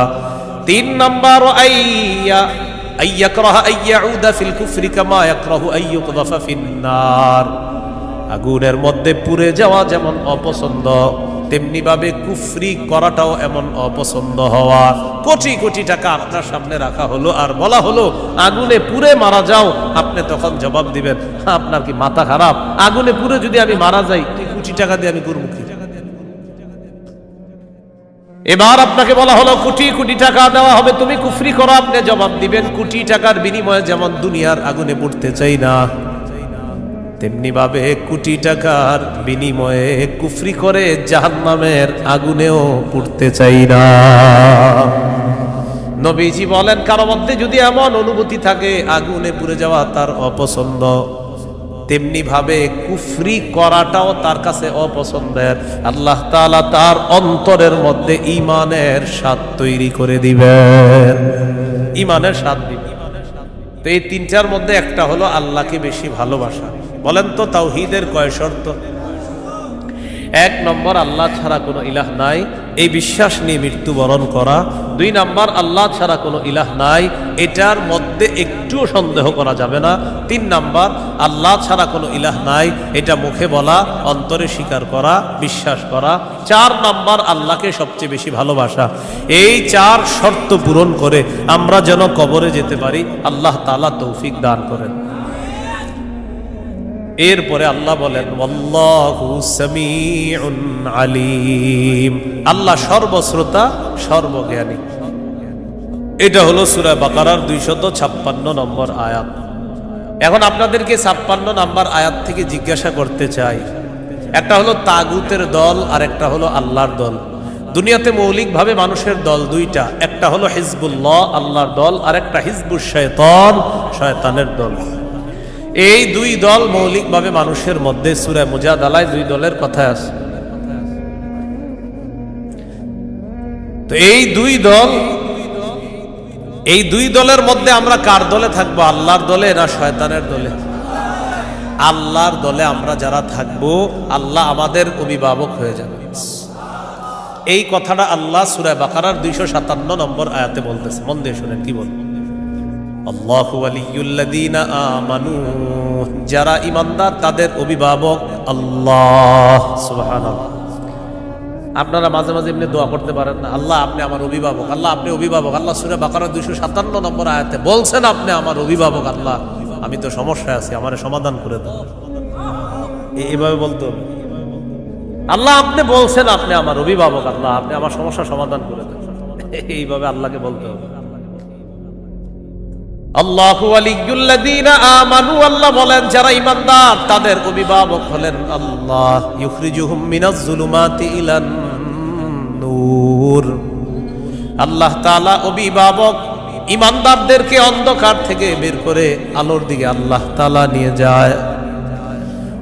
3 নাম্বার, আইয়াকরাহা আইয়াউদা ফিল কুফরি কামা ইয়াকরাহু আইয়ুকযাফা ফিন্নার। আগুনের মধ্যে পুড়ে যাওয়া যেমন অপছন্দ, তেমনি ভাবে কুফরি করাটাও এমন অপছন্দ হওয়া। কোটি কোটি টাকা আপনার সামনে রাখা হলো আর বলা হলো আগুনে পুড়ে মারা যাও, আপনি তখন জবাব দিবেন আপনার কি মাথা খারাপ? আগুনে পুড়ে যদি আমি মারা যাই, কোটি টাকা দিয়ে আমি করব কি? এবার আপনাকে বলা হলো কোটি কোটি টাকা দেওয়া হবে, তুমি কুফরি করো, আপনি জবাব দিবেন কোটি টাকার বিনিময়ে যেমন দুনিয়ার আগুনে পড়তে চাই না, তেমনি ভাবে কোটি টাকার বিনিময়ে কুফরি করে জাহান্নামের আগুনেও পড়তে চাই না। নবীজি বলেন কারো মধ্যে যদি এমন অনুভূতি থাকে আগুনে পুড়ে যাওয়া তার অপছন্দ, তেমনি ভাবে কুফরি করাটাও তার কাছে অপছন্দের, আল্লাহ তাআলা তার অন্তরের মধ্যে ঈমানের স্বাদ তৈরি করে দিবেন, ঈমানের স্বাদ দিবেন। তো এই 3টার মধ্যে একটা হলো আল্লাহকে বেশি ভালোবাসা। বলেন তো তাওহীদের কয় শর্ত? এক নম্বর, আল্লাহ ছাড়া কোনো ইলাহ নাই, এই বিশ্বাস নিয়ে মৃত্যুবরণ করা। দুই নম্বর, আল্লাহ ছাড়া কোনো ইলাহ নাই, এটার মধ্যে একটুও সন্দেহ করা যাবে না। তিন নম্বর, আল্লাহ ছাড়া কোনো ইলাহ নাই, এটা মুখে বলা, অন্তরে স্বীকার করা, বিশ্বাস করা। চার নম্বর, আল্লাহকে সবচেয়ে বেশি ভালোবাসা। এই চার শর্ত পূরণ করে আমরা যেন কবরে যেতে পারি, আল্লাহ তাআলা তৌফিক দান করেন। এরপরে আল্লাহ বলেন, আল্লাহু সামিউন আলিম, আল্লাহ সর্বশ্রোতা, সর্বজ্ঞানী। এটা হলো সূরা বাকারার 256 নম্বর আয়াত। এখন আপনাদেরকে 56 নম্বর আয়াত থেকে জিজ্ঞাসা করতে চাই, একটা হলো তাগুতের দল আর একটা হলো আল্লাহর দল। দুনিয়াতে মৌলিকভাবে মানুষের দল দুইটা, একটা হলো হিজবুল্লাহ, আল্লাহর দল, আর একটা হিজবুশ শয়তান, শয়তানের দল। এই দুই দল মৌলিকভাবে মানুষের মধ্যে সূরা মুজাদালায় দুই দলের কথা আছে। তো এই দুই দলের মধ্যে আমরা কার দলে থাকবো? আল্লাহর দলে না শয়তানের দলে? আল্লাহর দলে আমরা যারা থাকবো, আল্লাহ আমাদের অভিভাবক হয়ে যাবে। এই কথাটা আল্লাহ সূরা বাকারার 257 নম্বর আয়াতে বলতেছে। মন দিয়ে শুনেন কি বল, আল্লাহু ওয়ালিয়ুল্লাযীনা আমানু, যারা ঈমানদার তাদের অভিভাবক আল্লাহ। সুবহানাল্লাহ। আপনারা মাঝে মাঝে এমনি দোয়া করতে পারেন না, আল্লাহ আপনি আমার অভিভাবক, আল্লাহ আপনি অভিভাবক। আল্লাহ সূরা বাকারা 257 নম্বর আয়াতে বলছেন, আপনি আমার অভিভাবক আল্লাহ, আমি তো সমস্যায় আছি, আমারে সমাধান করে দাও। এইভাবে বলতে হবে, আল্লাহ আপনি বলছেন আপনি আমার অভিভাবক, আল্লাহ আপনি আমার সমস্যা সমাধান করে দেন। এইভাবে আল্লাহকে বলতে হবে। আল্লাহু ওয়ালিয়ুল্লাযীনা আমানু, আল্লাহ বলেন যারা ঈমানদার তাদের অভিভাবক হলেন আল্লাহ। ইউখরিজুহুম মিনাজ যুলুমাতি ইলান নূর, আল্লাহ তাআলা অভিভাবক ঈমানদারদেরকে অন্ধকার থেকে বের করে আলোর দিকে আল্লাহ তাআলা নিয়ে যায়।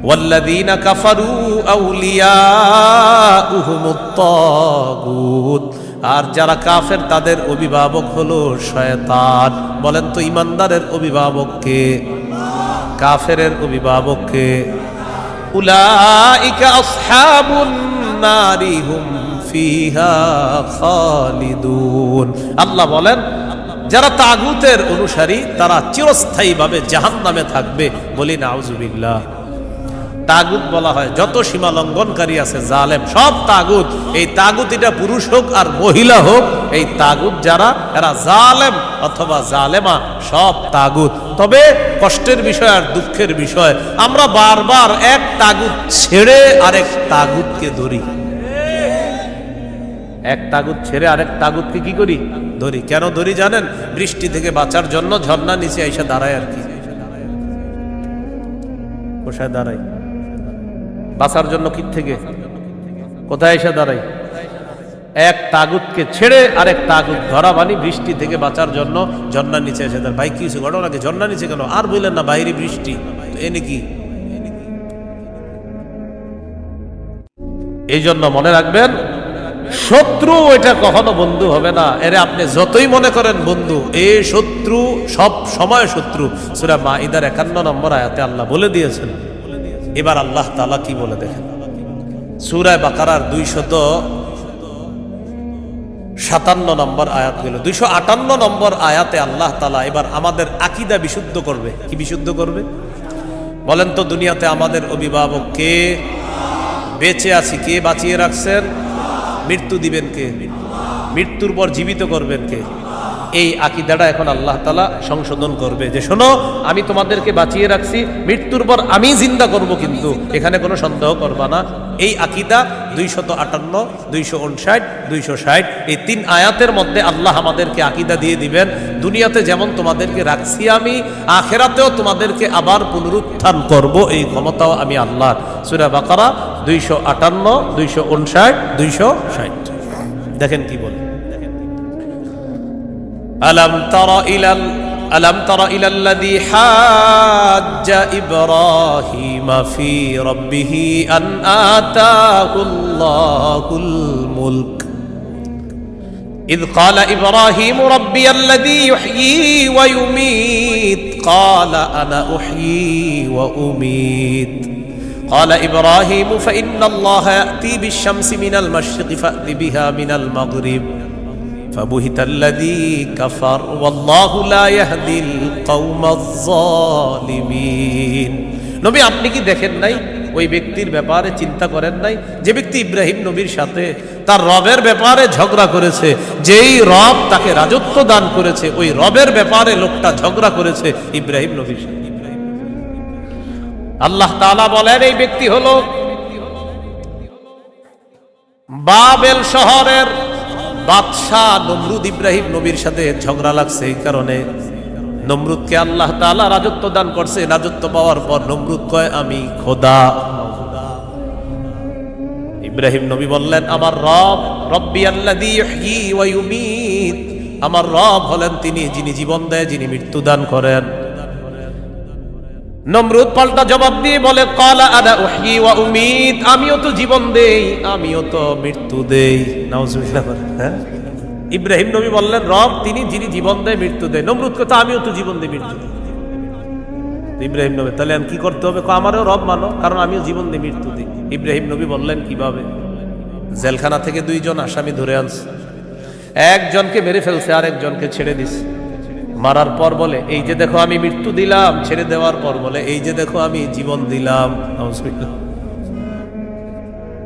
ওয়াল্লাযীনা কাফারু আউলিয়াউহুমুত তাগুত, আর যারা কাফের তাদের অভিভাবক হলো শয়তান। বলেন তো ঈমানদারের অভিভাবক কে? কাফেরের অভিভাবক কে? উলাইকা আসহাবুন নারি হুম ফিহা খালিদুন। আল্লাহ বলেন যারা তাগুতের অনুসারী তারা চিরস্থায়ীভাবে জাহান্নামে থাকবে। বলি নাউজুবিল্লাহ। তাগুত বলা হয় যত সীমা লঙ্ঘনকারী আছে, জালেম, সব তাগুত। এই তাগুত এটা পুরুষ হোক আর মহিলা হোক, এই তাগুত যারা, এরা জালেম অথবা জালেমা, সব তাগুত। তবে কষ্টের বিষয় আর দুঃখের বিষয়, আমরা বারবার এক তাগুত ছেড়ে আরেক তাগুতকে ধরি। এক তাগুত ছেড়ে আরেক তাগুতকে কি করি? ধরি। কেন ধরি জানেন? বৃষ্টি থেকে বাঁচার জন্য ঝর্ণা নিচে এসে দাঁড়ায় আর কি। কোথায় দাঁড়াই? বাঁচার জন্য কি থেকে কোথায় এসে দাঁড়াই? এক তাগুতকে ছেড়ে আরেক তাগুত ধরা, বানি বৃষ্টি থেকে বাঁচার জন্য ঝর্ণার নিচে এসে দাঁড়ায়। ভাই কিছু ঘটনাকে ঝর্ণার নিচে কেন? আর বললেন না বাইরে বৃষ্টি, তো এনে কি? এই জন্য মনে রাখবেন, শত্রু এটা কখনো বন্ধু হবে না। এরে আপনি যতই মনে করেন বন্ধু, এই শত্রু সব সময় শত্রু। সূরা মাইদার 51 নম্বর আয়াতে আল্লাহ বলে দিয়েছেন। এবার আল্লাহ তাআলা কি বলে দেখেন, সূরা বাকারার 257 নম্বর আয়াত হলো 258 নম্বর আয়াতে আল্লাহ তাআলা এবার আমাদের আকীদা বিশুদ্ধ করবে। কি বিশুদ্ধ করবে বলেন তো? দুনিয়াতে আমাদের অভিভাবক কে? বেঁচে আছি কে বাঁচিয়ে রাখছেন? মৃত্যু দিবেন কে? মৃত্যুর পর জীবিত করবেন কে? এই আকীদাটা এখন আল্লাহ তাআলা সংশোধন করবে যে শোনো, আমি তোমাদেরকে বাঁচিয়ে রাখছি, মৃত্যুর পর আমি জিন্দা করব, কিন্তু এখানে কোনো সন্দেহ করবা না। এই আকীদা 258, 259, 260 এই 3 আয়াতের মধ্যে আল্লাহ আমাদেরকে আকীদা দিয়ে দিবেন, দুনিয়াতে যেমন তোমাদেরকে রাখছি আমি, আখিরাতেও তোমাদেরকে আবার পুনরুত্থান করব, এই ক্ষমতাও আমি আল্লাহ। সূরা বাকারা 258, 259, 260 দেখেন কি বলে। ألم تر إلى الذي حاج إبراهيم في ربه أن آتاه الله الملك إذ قال إبراهيم ربي الذي يحيي ويميت قال أنا أحيي وأميت قال إبراهيم فإن الله يأتي بالشمس من المشرق فأت بها من المغرب فبهت الذي كفر والله لا يهدي القوم الظالمين নবী আপনি কি দেখেন নাই ওই ব্যক্তির ব্যাপারে চিন্তা করেন নাই যে ব্যক্তি ইব্রাহিম নবীর সাথে তার রবের ব্যাপারে ঝগড়া করেছে, যেই রব তাকে রাজত্ব দান করেছে ওই রবের ব্যাপারে লোকটা ঝগড়া করেছে ইব্রাহিম নবীর সাথে। আল্লাহ তাআলা বলেন এই ব্যক্তি হলো বাবেল শহরের বাদশাহ নমরুদ। ইব্রাহিম নবীর সাথে ঝগড়া লাগছে, এই কারণে নমরুদকে আল্লাহ তাআলা রাজত্ব দান করছে। রাজত্ব পাওয়ার পর নমরুদ কয় আমি খোদা। ইব্রাহিম নবী বললেন আমার রব রব্বি আল্লাযী ইহয়ী ওয়া ইউমীত, আমার রব হলেন তিনি যিনি জীবন দেয়, যিনি মৃত্যু দান করেন। নমরুদ পাল্টা জবাব দিয়ে বলে ক্বালা আনা উহয়ী ওয়া উমীত, আমিও তো জীবন দেই আমিও তো মৃত্যু দেই। নাউজুবিল্লাহ। হ্যাঁ, ইব্রাহিম নবী বললেন রব তিনি যিনি জীবন দেয় মৃত্যু দেয়। নমরুদ কথা আমিও তো জীবন দেই মৃত্যু দেই। ইব্রাহিম নবী তাহলে আমি কি করতে হবে? আমারও রব মানো, কারণ আমিও জীবন দিই মৃত্যু দিই। ইব্রাহিম নবী বললেন কিভাবে? জেলখানা থেকে দুইজন আসামি ধরে আনছে, একজনকে মেরে ফেলছে আর একজনকে ছেড়ে দিছে। মারার পর বলে এই যে দেখো আমি মৃত্যু দিলাম, ছেড়ে দেওয়ার পর বলে এই যে দেখো আমি জীবন দিলাম।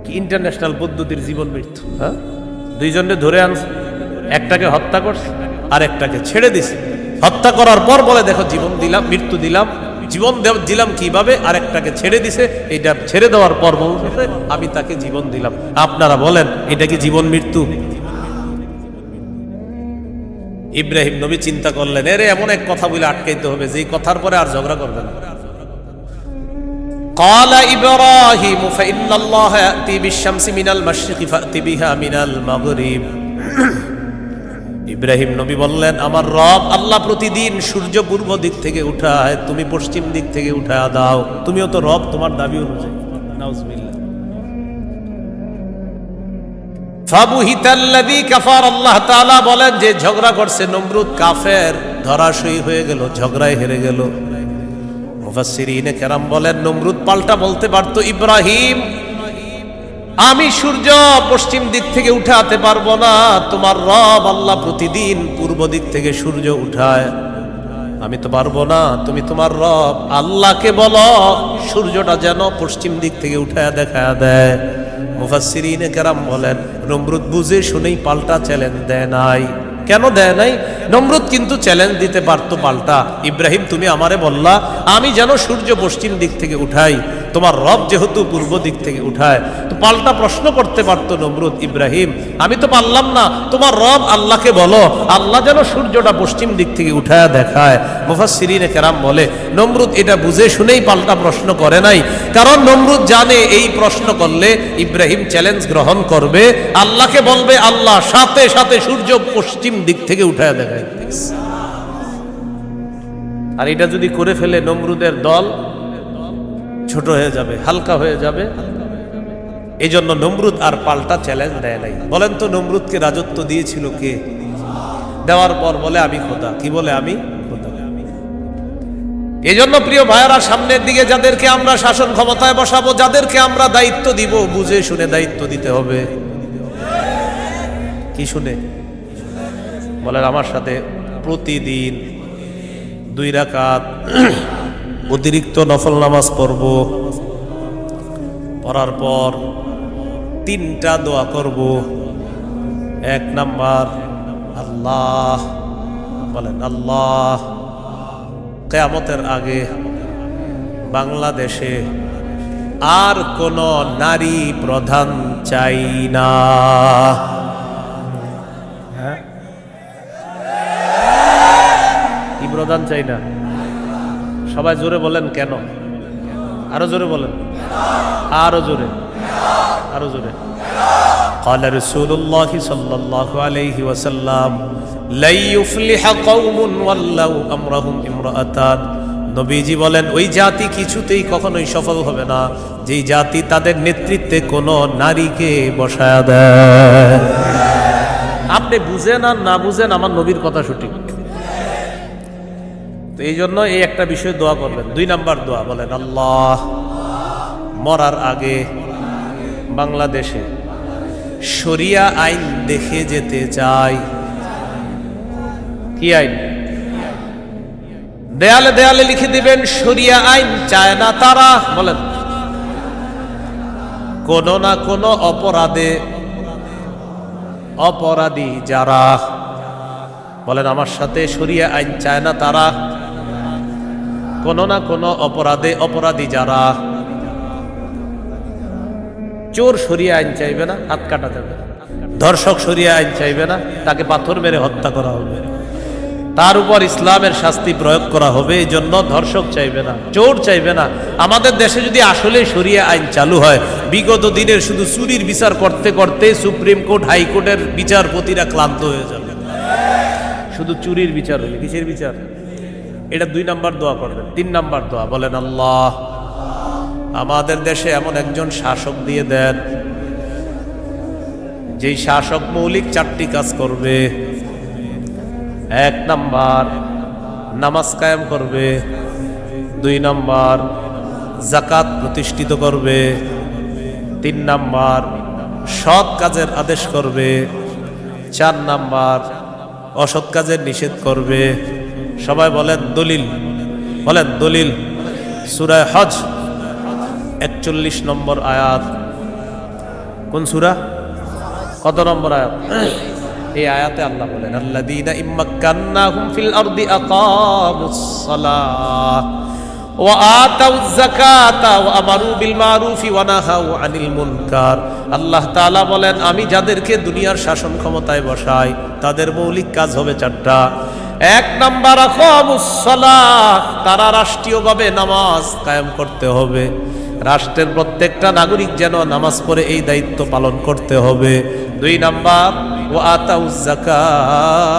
কি ইন্টারন্যাশনাল পদ্ধতির জীবন মৃত্যু! হ্যাঁ, দুইজনকে ধরে আনছে, একটাকে হত্যা করছে আর একটাকে ছেড়ে দিছে। হত্যা করার পর বলে দেখো জীবন দিলাম মৃত্যু দিলাম, জীবন দিলাম কিভাবে? আর একটাকে ছেড়ে দিছে, এইটা ছেড়ে দেওয়ার পর বলছে আমি তাকে জীবন দিলাম। আপনারা বলেন এটা কি জীবন মৃত্যু? ইব্রাহিম নবী চিন্তা করলেন এরে এমন এক কথা বলে আটকাইতে হবে যে কথার পরে আর ঝগড়া করবে না। قال إبراهيم فإن الله يأتي بالشمس من المشرق فأت بها من المغرب। ইব্রাহিম নবী বললেন আমার রব আল্লাহ প্রতিদিন সূর্য পূর্ব দিক থেকে উঠায়, তুমি পশ্চিম দিক থেকে উঠায় দাও। তুমিও তো রব, তোমার দাবি অনুযায়ী। নাউজুবিল্লাহ। ফাবুহিতাল্লাযী কাফার, আল্লাহ তাআলা বলেন যে ঝগড়া করছে নমরুদ কাফের, ধরাশয়ী হয়ে গেল, ঝগড়ায় হেরে গেল। মুফাসসিরিনে কেরাম বলেন নমরুদ পাল্টা বলতে পারতো ইব্রাহিম আমি সূর্য পশ্চিম দিক থেকে উঠাতে পারবো না, তোমার রব আল্লাহ প্রতিদিন পূর্ব দিক থেকে সূর্য উঠায়, আমি তো পারবো না। তুমি তোমার রব আল্লাহকে বলো সূর্যটা যেন পশ্চিম দিক থেকে উঠায় দেখায় দেয়। মুফাসসিরিনে কেরাম বলেন নমরুদ বুঝে শুনেই পাল্টা চ্যালেঞ্জ দেয় নাই। কেন দেয় নাই? নমরুদ কিন্তু চ্যালেঞ্জ দিতে পারতো পাল্টা, ইব্রাহিম তুমি আমারে বললা আমি যেন সূর্য পশ্চিম দিক থেকে উঠাই, তোমার রব যেহেতু পূর্ব দিক থেকে উঠায়, তো পাল্টা প্রশ্ন করতে পারতো নমরুদ ইব্রাহিম আমি তো পারলাম না, তোমার রব আল্লাহকে বলো আল্লাহ যেন সূর্যটা পশ্চিম দিক থেকে উঠায় দেখায়। মুফাসসিরিনে কেরাম বলে নমরুদ এটা বুঝে শুনেই পাল্টা প্রশ্ন করে নাই, কারণ নমরুদ জানে এই প্রশ্ন করলে ইব্রাহিম চ্যালেঞ্জ গ্রহণ করবে, আল্লাহকে বলবে আল্লাহ সাথে সাথে সূর্য পশ্চিম দিক থেকে উঠায় দেখায়। আর এটা যদি করে ফেলে নমরুদের দল ছোট হয়ে যাবে, হালকা হয়ে যাবে। এই জন্য নমরুদ আর পাল্টা চ্যালেঞ্জ দেয় নাই। বলেন তো নমরুদকে রাজত্ব দিয়েছিল কে? দেওয়ার পর বলে আমি খোদা। কি বলে? আমি খোদা। এই জন্য প্রিয় ভাইয়েরা সামনের দিকে যাদেরকে আমরা শাসন ক্ষমতায় বসাবো, যাদেরকে আমরা দায়িত্ব দিব, বুঝে শুনে দায়িত্ব দিতে হবে। কি শুনে? বলেন আমার সাথে প্রতিদিন 2 রাকাত অতিরিক্ত নফল নামাজ পড়ব, পড়ার পর 3টা দোয়া করব। 1 নাম্বার আল্লাহ, বলেন আল্লাহ কিয়ামতের আগে বাংলাদেশে আর কোন নারী প্রধান চাই না। হ্যাঁ, কি প্রধান চাই না? সবাই জোরে বলেন কেন? আরো জোরে বলেন, আরো জোরে, আরো জোরে। قال رسول الله صلى الله عليه وسلم لا يفلح قوم ولوا امرهم امرأتان। নবীজি বলেন ওই জাতি কিছুতেই কখনোই সফল হবে না যেই জাতি তাদের নেতৃত্বে কোনো নারীকে বসায় দেয়। আপনি বুঝেন আর না বুঝেন আমার নবীর কথা সঠিক। তো এই জন্য এই একটা বিষয়ে দোয়া করবেন। 2 নাম্বার দোয়া বলেন আল্লাহ মরার আগে বাংলাদেশে শরিয়া আইন দেখে যেতে চাই। কি আইন? দেয়ালে দেয়ালে লিখে দিবেন শরিয়া আইন চায় না তারা। বলেন, কোন না কোন অপরাধী যারা, বলেন আমার সাথে, শরিয়া আইন চায় না তারা, কোন না কোন অপরাধী যারা। চোর শরিয়া আইন চাইবে না, হাত কাটা যাবে। ধর্ষক শরিয়া আইন চাইবে না, তাকে পাথর মেরে হত্যা করা হবে, তার উপর ইসলামের শাস্তি প্রয়োগ করা হবে। এই জন্য ধর্ষক চাইবে না, চোর চাইবে না। আমাদের দেশে যদি আসলে শরিয়া আইন চালু হয়, বিগত দিনের শুধু চুরির বিচার করতে করতে সুপ্রিম কোর্ট, হাইকোর্টের বিচারপতিরা ক্লান্ত হয়ে যাবে। শুধু চুরির বিচার হলে, কিসের বিচার? এটা 2 নাম্বার দোয়া করবেন। 3 নাম্বার দোয়া, বলেন আল্লাহ আমাদের দেশে এমন একজন শাসক দিয়ে দেন, যেই শাসক মৌলিক 4টি কাজ করবে। 1 নাম্বার নামাজ কায়েম করবে, 2 নাম্বার যাকাত প্রতিষ্ঠিত করবে, 3 নাম্বার সৎ কাজের আদেশ করবে, 4 নাম্বার অসৎ কাজের নিষেধ করবে। সবাই বলেন দলিল, বলেন দলিল। সূরা হজ 41 নম্বর আয়াত। কোন সূরা? কত নম্বর আয়াত? এই আয়াতে আল্লাহ বলেন, আল্লাযীনা ইম্মাক্কান্নাহুম ফিল আরদি আকামুস সালাহ ওয়া আতাউয যাকাতা ওয়া আমারু বিল মারুফি ওয়া নাহাউ আনিল মুনকার। আল্লাহ তাআলা বলেন, আমি যাদেরকে দুনিয়ার শাসন ক্ষমতায় বসাই তাদের মৌলিক কাজ হবে 4টা। 1 নাম্বার আকামুস সালাহ, তারা রাষ্ট্রীয়ভাবে নামাজ কায়েম করতে হবে। রাষ্ট্রের প্রত্যেকটা নাগরিক যেন নামাজ পড়ে, এই দায়িত্ব পালন করতে হবে। 2 নাম্বার ওয়া আতাউয যাকাত,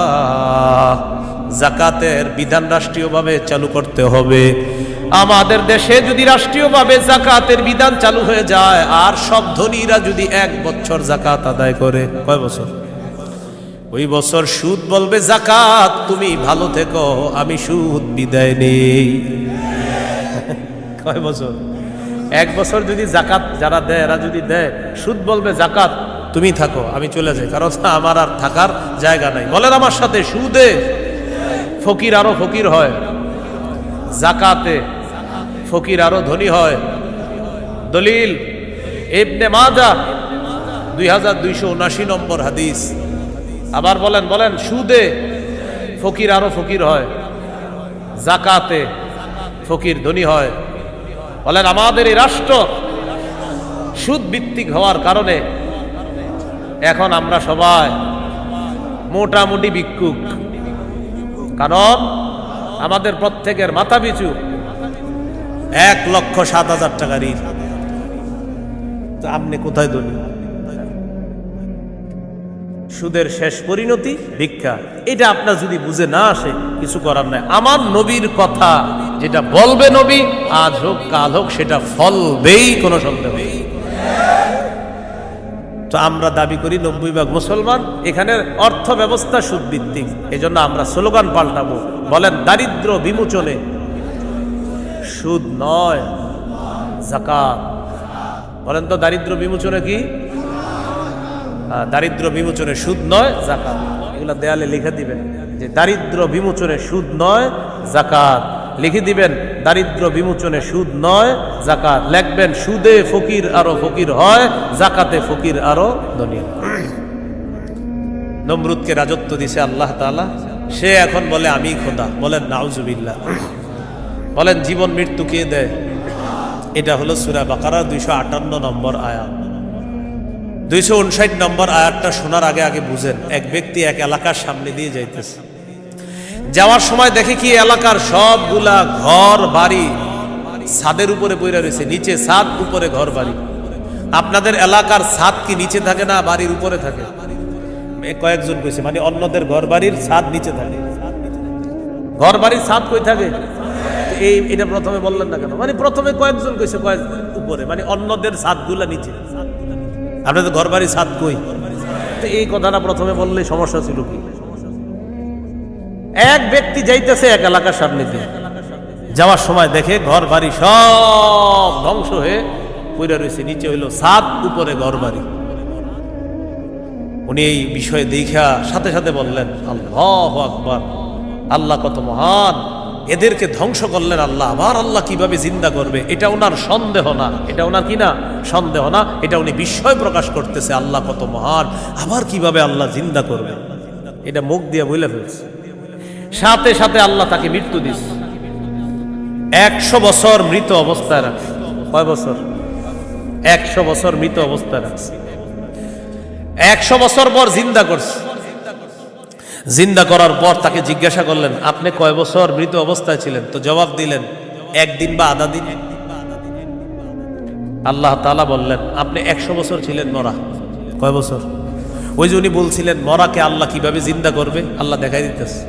যাকাতের বিধান রাষ্ট্রীয়ভাবে চালু করতে হবে। আমাদের দেশে যদি রাষ্ট্রীয়ভাবে যাকাতের বিধান চালু হয়ে যায়, আর সব ধনীরা যদি 1 বছর যাকাত আদায় করে, কয় বছর? ওই বছর সুদ বলবে, যাকাত তুমি ভালো থেকো, আমি সুদ বিদায় নেই। কয় বছর? 1 বছর যদি যাকাত যারা দেয়, এরা যদি দেয়, সুদ বলবে, যাকাত তুমি থাকো, আমি চলে যাই, কারণ আমার আর থাকার জায়গা নাই। বলেন আমার সাথে, সুদে ফকির আরো ফকির হয়, যাকাতে ফকির আরো ধনী হয়। দলিল ইবনে মাজাহ 2279 নম্বর হাদিস। আবার বলেন, বলেন, সুদে ফকির আরো ফকির হয়, যাকাতে ফকির ধনী হয়। বলেন আমাদের এই রাষ্ট্র সুদ ভিত্তিক হওয়ার কারণে এখন আমরা সবাই মোটামুটি ভিক্ষুক। কারণ আমাদের প্রত্যেকের মাথা পিছু 1,07,000 টাকা ঋণ। তো আপনি কোথায় ধনী? সুদের শেষ পরিণতি ভিক্ষা। এটা আপনার যদি বুঝে না আসে, কিছু করার নাই। আমার নবীর কথা যেটা বলবে নবী, আজ হোক কাল হোক, সেটা ফলবেই, কোনো সন্দেহ নেই। তো আমরা দাবি করি 90% মুসলমান, এখানের অর্থ ব্যবস্থা সুদ ভিত্তিক। এই জন্য আমরা স্লোগান পাল্টাবো, বলেন দারিদ্র বিমোচনে সুদ নয় যাকাত। বলেন তো দারিদ্র বিমোচনে কি? দারিদ্র বিমোচনে সুদ নয় যাকাত। এগুলা দেয়ালে লিখে দিবেন যে দারিদ্র বিমোচনে সুদ নয় যাকাত। লিখে দিবেন দারিদ্র বিমোচনে সুদ নয় যাকাত। লিখবেন সুদে ফকির আরো ফকির হয়, যাকাতে ফকির আরো ধনী। নমরুদকে রাজত্ব দিছে আল্লাহ তাআলা, সে এখন বলে আমি খোদা। বলেন নাউজুবিল্লাহ। বলেন জীবন মৃত্যু কে দেয়? এটা হলো সূরা বাকারা 258 নম্বর আয়াত। 259 নম্বর আয়াতটা শোনার আগে আগে বুঝেন। এক ব্যক্তি এক এলাকার সামনে দিয়ে যাইতেছে, যাওয়ার সময় দেখে কি এলাকার সবগুলা ঘর বাড়ি ছাদের উপরে পড়ে রয়েছে, নিচে ছাদ, উপরে ঘর বাড়ি। আপনাদের এলাকার ছাদ কি নিচে থাকে না বাড়ির উপরে থাকে? কয়েকজন কইছে, মানে অন্যদের ঘর বাড়ির ছাদ নিচে থাকে। ঘর বাড়ির ছাদ কই থাকে? এটা প্রথমে বললেন না কেন? মানে প্রথমে কয়েকজন কইছে কয়েক উপরে, মানে অন্যদের ছাদগুলা নিচে। আপনাদের ঘর বাড়ির ছাদ কই? এই কথাটা প্রথমে বললে সমস্যা ছিল কি? এক ব্যক্তি যাইতেছে এক এলাকার সামনে দিয়ে, যাওয়ার সময় দেখে ঘর বাড়ি সব ধ্বংস হয়ে পইরা রয়েছে, নিচে হইল ছাদ, উপরে ঘরবাড়ি। উনি এই বিষয়ে দেখা সাথে সাথে বললেন, আল্লাহু আকবার, আল্লাহ কত মহান, এদেরকে ধ্বংস করলেন আল্লাহ, আবার আল্লাহ কিভাবে জিন্দা করবে, এটা ওনার সন্দেহ না, এটা ওনার কি না সন্দেহ না, এটা উনি বিস্ময় প্রকাশ করতেছে, আল্লাহ কত মহান, আবার কিভাবে আল্লাহ জিন্দা করবে, এটা মুখ দিয়ে বলে ফেলছে। সাথে সাথে আল্লাহ তাকে মৃত্যু দিচ্ছে। 100 বছর মৃত অবস্থায় রাখছে। কয় বছর? 100 বছর মৃত অবস্থায় রাখছে। 100 বছর পর জিন্দা করছে। জিন্দা করার পর তাকে জিজ্ঞাসা করলেন, আপনি কয় বছর মৃত অবস্থায় ছিলেন? তো জবাব দিলেন, 1 দিন বা আধা দিন। আল্লাহ তাআলা বললেন, আপনি 100 বছর ছিলেন মরা। কয় বছর? ওই যে উনি বলছিলেন মরাকে আল্লাহ কিভাবে জিন্দা করবে, আল্লাহ দেখাই দিতেছে।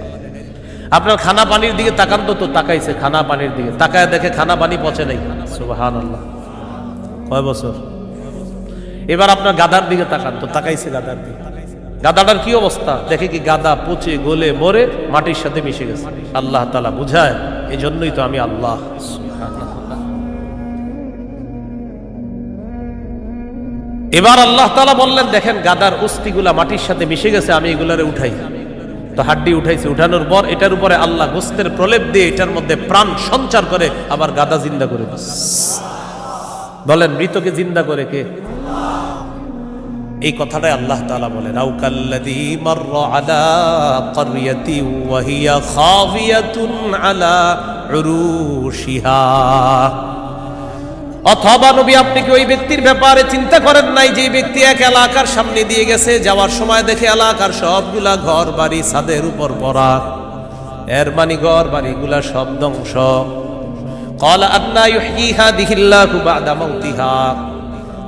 আপনার খানা পানির দিকে তাকান তো, তাকাইছে খানা পানির দিকে, তাকায় দেখে খানা পানি পচে নাই। সুবহানাল্লাহ। কয় বছর? এবার আপনার গাধার দিকে তাকান তো, তাকাইছে গাধার দিকে, গাধাটার কি অবস্থা, দেখে কি গাধা পচে গলে মরে মাটির সাথে মিশে গেছে। আল্লাহ তাআলা বুঝায়, এই জন্যই তো আমি আল্লাহ। এবার আল্লাহ তাআলা বললেন, দেখেন গাধার অস্থিগুলা মাটির সাথে মিশে গেছে, আমি এগুলারে উঠাই। তো হাড্ডি উঠাইছে, উঠানোর পর এটার উপরে আল্লাহ গোস্তের প্রলেপ দিয়ে এটার মধ্যে প্রাণ সঞ্চার করে আবার গাধা জিন্দা করে দিচ্ছে। বলেন মৃতকে জিন্দা করে কে? এই কথাটাই আল্লাহ তাআলা বলেন, আও কাল্লাযী মাররা আলা ক্বরিয়াতিন ওয়া হিয়া খাফিয়াতুন আলা উরুশিহা। অথবা নবী আপনি কি ওই ব্যক্তির ব্যাপারে চিন্তা করেন নাই যে ব্যক্তি এক এলাকার সামনে দিয়ে গেছে, যাওয়ার সময় দেখে এলাকার সবগুলা ঘর বাড়ি ছাদের উপর পড়া, এর মানে ঘর বাড়িগুলা সব ধ্বংস। ক্বালা আন্না ইউহয়ী হাযিহিল্লাহু বা'দা মাউতিহা।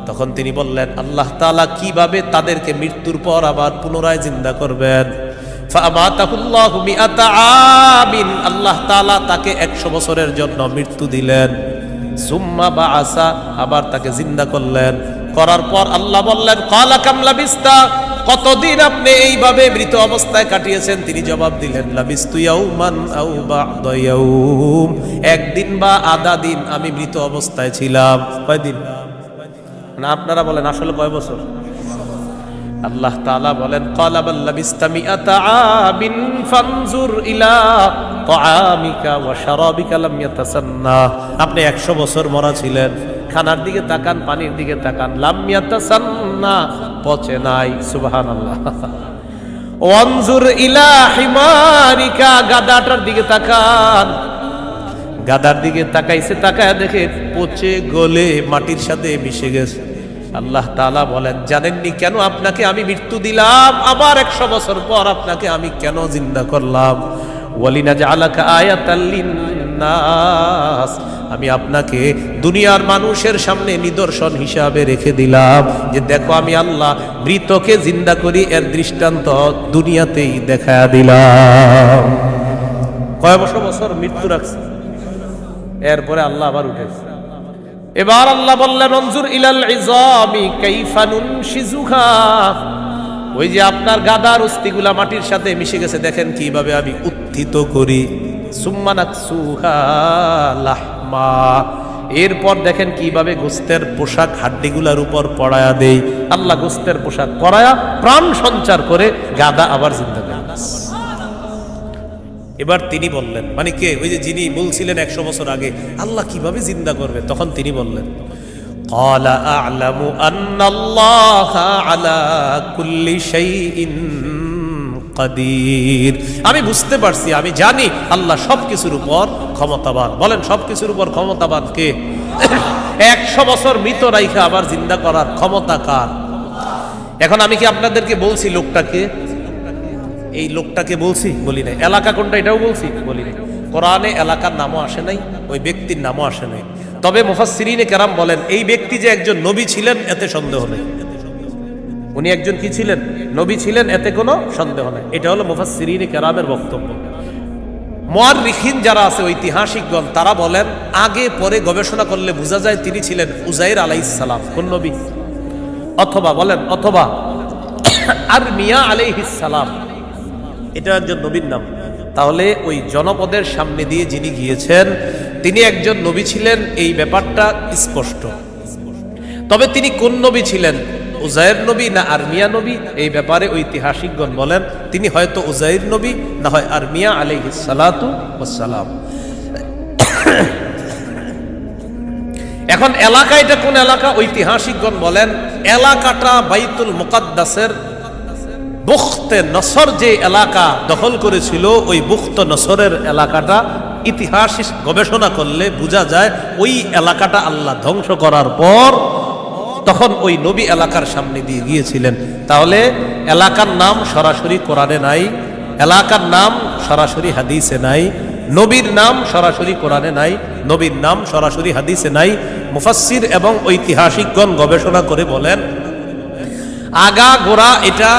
তখন তিনি বললেন, আল্লাহ তাআলা কিভাবে তাদেরকে মৃত্যুর পর আবার পুনরায় জিন্দা করবেন। ফাআমাতাহুল্লাহু মিআতা আমিন। আল্লাহ তাআলা তাকে 100 বছরের জন্য মৃত্যু দিলেন। সুম্মা বাআসা, আবার তাকে জিন্দা করলেন। করার পর আল্লাহ বললেন, ক্বালা কাম লাবিস্তা, কতদিন আপনি এইভাবে মৃত অবস্থায় কাটিয়েছেন? তিনি জবাব দিলেন, লাবিস্তু ইয়াওমান আও বা'দা ইয়াওম, একদিন বা আধা দিন আমি মৃত অবস্থায় ছিলাম। কয়দিন? না আপনারা বলেন আসলে কয় বছর? আল্লাহ তাআলা বলেন, ক্বালা বাল লাবিস্তা মিআতা আমিন ফানজুর ইলা তাআমিকা ওয়া শারাবিকা লাম ইয়াতাসান্না। আপনি 100 বছর মরা ছিলেন, খানার দিকে তাকান, পানির দিকে তাকান, লাম ইয়াতাসান্না, পচে নাই। সুবহানাল্লাহ। ওয়ানজুর ইলা হিমারিকা, গাদাটার দিকে তাকান, গাদার দিকে তাকাইছে, তাকায় দেখে পচে গলে মাটির সাথে মিশে গেছে। আল্লাহ তাআলা বলেন, জানেননি কেন আপনাকে আমি মৃত্যু দিলাম, আবার 100 বছর পর আপনাকে আমি কেন জিন্দা করলাম? ওয়ালিনাজআলাকা আয়াতাল লিন্নাস, আমি আপনাকে দুনিয়ার মানুষের সামনে নিদর্শন হিসাবে রেখে দিলাম যে দেখো আমি আল্লাহ মৃতকে জিন্দা করি, এর দৃষ্টান্ত দুনিয়াতেই দেখায়া দিলাম। কয় বছর মৃত্যু রাখছে, এরপরে আল্লাহ আবার উঠেছে। এবার আল্লাহ বললেন, অনজুর ইলাল ইযামি কাইফা নুনশিজুহা, ওই যে আপনার গাদার অস্থিগুলা মাটির সাথে মিশে গেছে, দেখেন কিভাবে আমি উত্থিত করি। সুম্মা নাকসুহা লাহমা, এরপর দেখেন কিভাবে গোস্তের পোশাক হাড্ডিগুলার উপর পড়ায়া দেই। আল্লাহ গোস্তের পোশাক পড়ায়া প্রাণ সঞ্চার করে গাদা আবার জিন্দা করে। এবার তিনি বললেন, মানে কে? ওই যে যিনি বলছিলেন 100 বছর আগে আল্লাহ কিভাবে জিন্দা করবে, তখন তিনি বললেন, ক্বালা আ'লামু আন্নাল্লাহা আলা কুল্লি শাইইন কাদির। আমি বুঝতে পারছি, আমি জানি আল্লাহ সবকিছুর উপর ক্ষমতাবান। বলেন সবকিছুর উপর ক্ষমতাবান কে? 100 বছর মৃত রাইখা আবার জিন্দা করার ক্ষমতা কার? এখন আমি কি আপনাদেরকে বলছি লোকটাকে? এই লোকটাকে বলছি? বলি নাই। এলাকা কোনটা এটাও বলছি? বলি নাই। কোরআনে এলাকার নামও আসে নাই, ওই ব্যক্তির নামও আসে নাই। তবে মুফাসসিরিনে কেরাম বলেন, এই ব্যক্তি যে একজন নবী ছিলেন এতে সন্দেহ নেই। উনি একজন কি ছিলেন? নবী ছিলেন, এতে কোনো সন্দেহ নেই। এটা হলো মুফাসসিরিনে কেরামের বক্তব্য। মুআররিখিন যারা আছে, ঐতিহাসিকগণ, তারা বলেন আগে পরে গবেষণা করলে বোঝা যায় তিনি ছিলেন উযাইর আলাইহিস সালাম। কোন নবী? অথবা বলেন, অথবা আরমিয়া আলাইহিস সালাম, এটা একজন নবীর নাম। তাহলে ওই জনপদের সামনে দিয়ে যিনি গিয়েছেন তিনি একজন নবী ছিলেন, এই ব্যাপারটা স্পষ্ট। তবে তিনি কোন নবী ছিলেন, উজাইর নবী না আরমিয়া নবী, এই ব্যাপারে ঐতিহাসিকগণ বলেন তিনি হয়তো উজাইর নবী, না হয় আরমিয়া আলাইহিস সালাতু ওয়াস সালাম। এখন এলাকা এটা কোন এলাকা? ঐতিহাসিকগণ বলেন এলাকাটা বাইতুল মুকাদ্দাসের বুখতে নসর যে এলাকা দখল করেছিল, ওই বুখত নসরের এলাকাটা ইতিহাস গবেষণা করলে বোঝা যায় ওই এলাকাটা আল্লাহ ধ্বংস করার পর তখন ওই নবী এলাকার সামনে দিয়ে গিয়েছিলেন। তাহলে এলাকার নাম সরাসরি কোরআনে নাই, এলাকার নাম সরাসরি হাদিসে নাই, নবীর নাম সরাসরি কোরআনে নাই, নবীর নাম সরাসরি হাদিসে নাই। মুফাসসির এবং ঐতিহাসিকগণ গবেষণা করে বলেন আগা গোড়া এটা